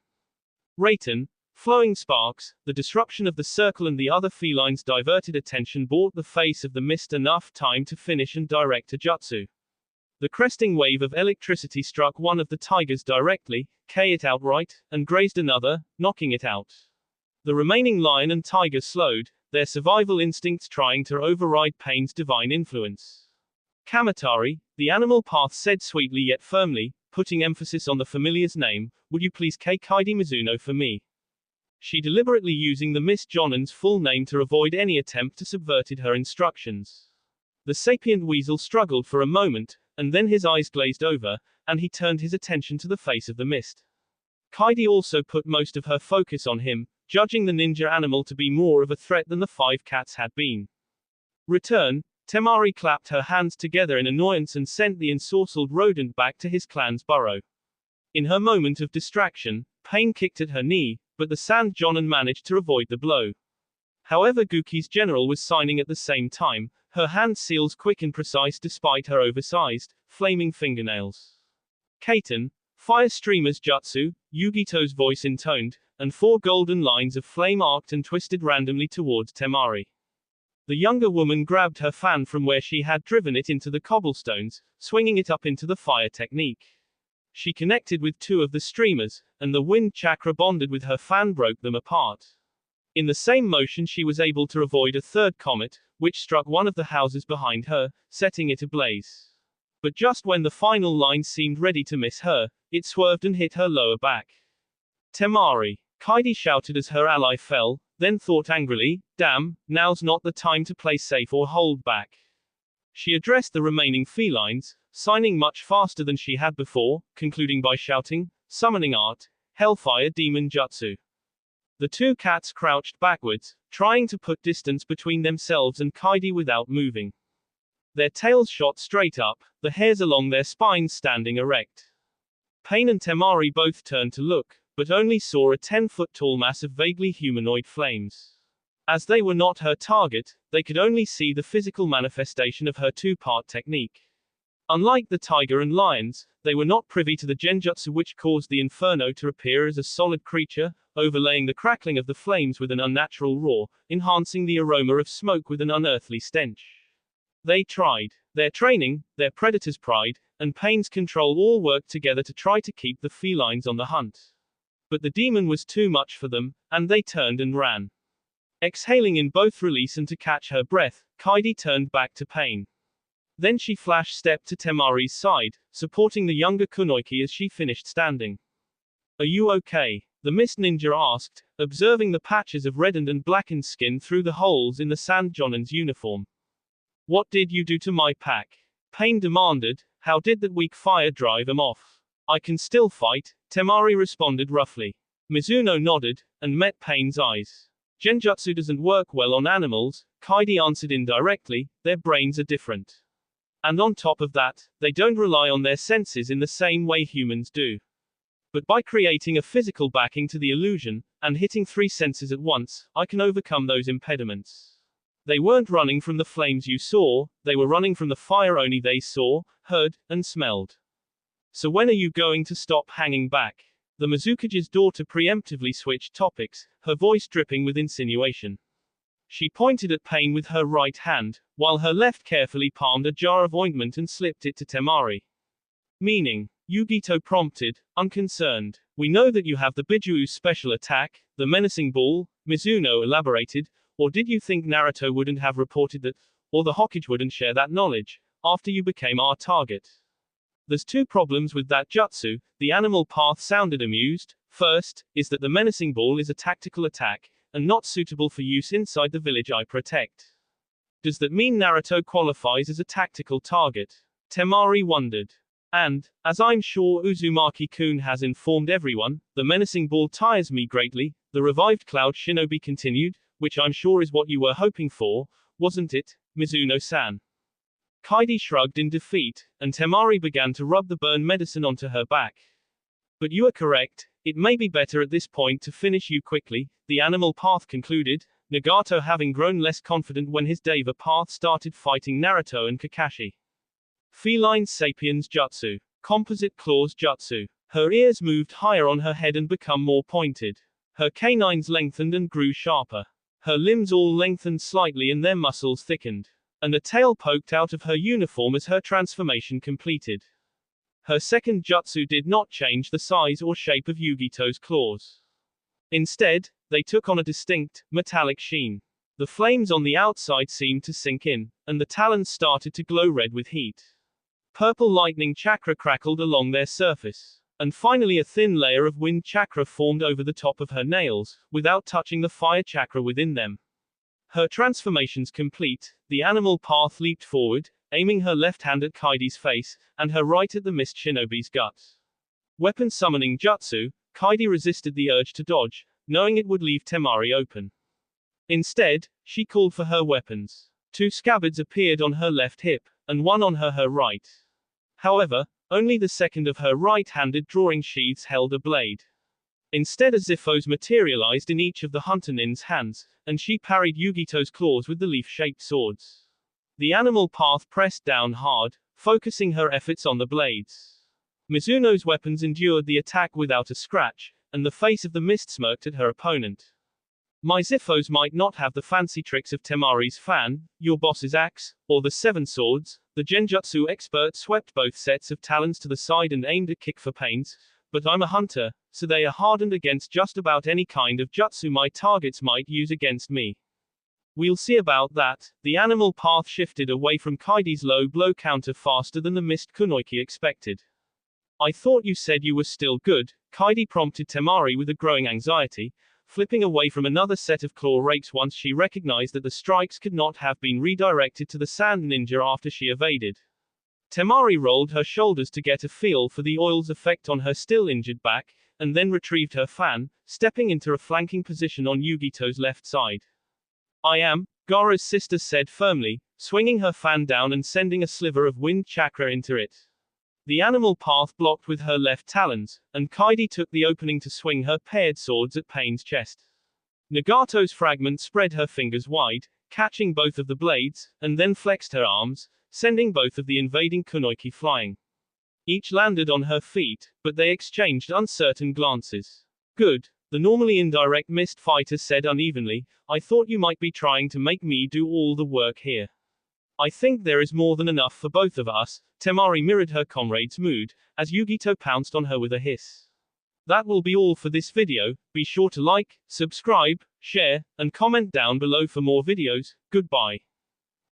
Reitan, flowing sparks, the disruption of the circle and the other felines' diverted attention bought the face of the mist enough time to finish and direct a jutsu. The cresting wave of electricity struck one of the tigers directly, K it outright, and grazed another, knocking it out. The remaining lion and tiger slowed, their survival instincts trying to override Pain's divine influence. "Kamatari," the animal path said sweetly yet firmly, putting emphasis on the familiar's name, "would you please Kaidi Mizuno for me?" She deliberately using the Miss Jonan's full name to avoid any attempt to subverted her instructions. The sapient weasel struggled for a moment, and then his eyes glazed over, and he turned his attention to the face of the mist. Kaidi also put most of her focus on him, judging the ninja animal to be more of a threat than the 5 cats had been. Return, Temari clapped her hands together in annoyance and sent the ensorcelled rodent back to his clan's burrow. In her moment of distraction, Pain kicked at her knee, but the sand Jonan managed to avoid the blow. However, Guki's general was signing at the same time, her hand seals quick and precise despite her oversized, flaming fingernails. "Kaiten, fire streamers jutsu," Yugito's voice intoned, and 4 golden lines of flame arced and twisted randomly towards Temari. The younger woman grabbed her fan from where she had driven it into the cobblestones, swinging it up into the fire technique. She connected with 2 of the streamers, and the wind chakra bonded with her fan broke them apart. In the same motion she was able to avoid a 3rd comet, which struck one of the houses behind her, setting it ablaze. But just when the final line seemed ready to miss her, it swerved and hit her lower back. "Temari!" Kaidi shouted as her ally fell, then thought angrily, "Damn, now's not the time to play safe or hold back." She addressed the remaining felines, signing much faster than she had before, concluding by shouting, "Summoning art, Hellfire Demon Jutsu." The 2 cats crouched backwards, trying to put distance between themselves and Kaidi without moving. Their tails shot straight up, the hairs along their spines standing erect. Pain and Temari both turned to look, but only saw a 10-foot-tall mass of vaguely humanoid flames. As they were not her target, they could only see the physical manifestation of her two-part technique. Unlike the tiger and lions, they were not privy to the genjutsu which caused the inferno to appear as a solid creature, overlaying the crackling of the flames with an unnatural roar, enhancing the aroma of smoke with an unearthly stench. They tried. Their training, their predator's pride, and Pain's control all worked together to try to keep the felines on the hunt. But the demon was too much for them, and they turned and ran. Exhaling in both release and to catch her breath, Kaidi turned back to Pain. Then she flash-stepped to Temari's side, supporting the younger Kunoichi as she finished standing. Are you okay? The mist ninja asked, observing the patches of reddened and blackened skin through the holes in the Sand Jonin's uniform. What did you do to my pack? Pain demanded. How did that weak fire drive him off? I can still fight, Temari responded roughly. Mizuno nodded, and met Pain's eyes. Genjutsu doesn't work well on animals, Kaidi answered indirectly, their brains are different. And on top of that, they don't rely on their senses in the same way humans do. But by creating a physical backing to the illusion, and hitting 3 senses at once, I can overcome those impediments. They weren't running from the flames you saw, they were running from the fire only they saw, heard, and smelled. So when are you going to stop hanging back? The Mizukage's daughter preemptively switched topics, her voice dripping with insinuation. She pointed at Pain with her right hand, while her left carefully palmed a jar of ointment and slipped it to Temari. Meaning? Yugito prompted, unconcerned. We know that you have the Bijuu's special attack, the menacing ball, Mizuno elaborated, or did you think Naruto wouldn't have reported that, or the Hokage wouldn't share that knowledge, after you became our target? There's 2 problems with that jutsu, the animal path sounded amused. First, is that the menacing ball is a tactical attack, and not suitable for use inside the village I protect. Does that mean Naruto qualifies as a tactical target? Temari wondered. And, as I'm sure Uzumaki-kun has informed everyone, the menacing ball tires me greatly, the revived Cloud Shinobi continued, which I'm sure is what you were hoping for, wasn't it, Mizuno-san? Kaidi shrugged in defeat, and Temari began to rub the burn medicine onto her back. But you are correct, it may be better at this point to finish you quickly, the animal path concluded, Nagato having grown less confident when his Deva path started fighting Naruto and Kakashi. Feline Sapiens Jutsu. Composite Claws Jutsu. Her ears moved higher on her head and become more pointed. Her canines lengthened and grew sharper. Her limbs all lengthened slightly and their muscles thickened. And a tail poked out of her uniform as her transformation completed. Her second jutsu did not change the size or shape of Yugito's claws. Instead, they took on a distinct, metallic sheen. The flames on the outside seemed to sink in, and the talons started to glow red with heat. Purple lightning chakra crackled along their surface. And finally a thin layer of wind chakra formed over the top of her nails, without touching the fire chakra within them. Her transformations complete, the animal path leaped forward, aiming her left hand at Kaidi's face, and her right at the mist shinobi's guts. Weapon summoning jutsu, Kaidi resisted the urge to dodge, knowing it would leave Temari open. Instead, she called for her weapons. 2 scabbards appeared on her left hip, and 1 on her right. However, only the second of her right-handed drawing sheaths held a blade. Instead a Ziphos materialized in each of the hunter-nin's hands, and she parried Yugito's claws with the leaf-shaped swords. The animal path pressed down hard, focusing her efforts on the blades. Mizuno's weapons endured the attack without a scratch, and the face of the mist smirked at her opponent. My Ziphos might not have the fancy tricks of Temari's fan, your boss's axe, or the 7 swords. The genjutsu expert swept both sets of talons to the side and aimed a kick for Pain's, but I'm a hunter, so they are hardened against just about any kind of jutsu my targets might use against me. We'll see about that. The animal path shifted away from Kaidi's low blow counter faster than the mist kunoichi expected. I thought you said you were still good, Kaidi prompted Temari with a growing anxiety, flipping away from another set of claw rakes once she recognized that the strikes could not have been redirected to the sand ninja after she evaded. Temari rolled her shoulders to get a feel for the oil's effect on her still injured back, and then retrieved her fan, stepping into a flanking position on Yugito's left side. I am, Gaara's sister said firmly, swinging her fan down and sending a sliver of wind chakra into it. The animal path blocked with her left talons, and Kaidi took the opening to swing her paired swords at Pain's chest. Nagato's fragment spread her fingers wide, catching both of the blades, and then flexed her arms, sending both of the invading kunoichi flying. Each landed on her feet, but they exchanged uncertain glances. Good, the normally indirect mist fighter said unevenly, I thought you might be trying to make me do all the work here. I think there is more than enough for both of us. Temari mirrored her comrade's mood, as Yugito pounced on her with a hiss. That will be all for this video. Be sure to like, subscribe, share, and comment down below for more videos. Goodbye.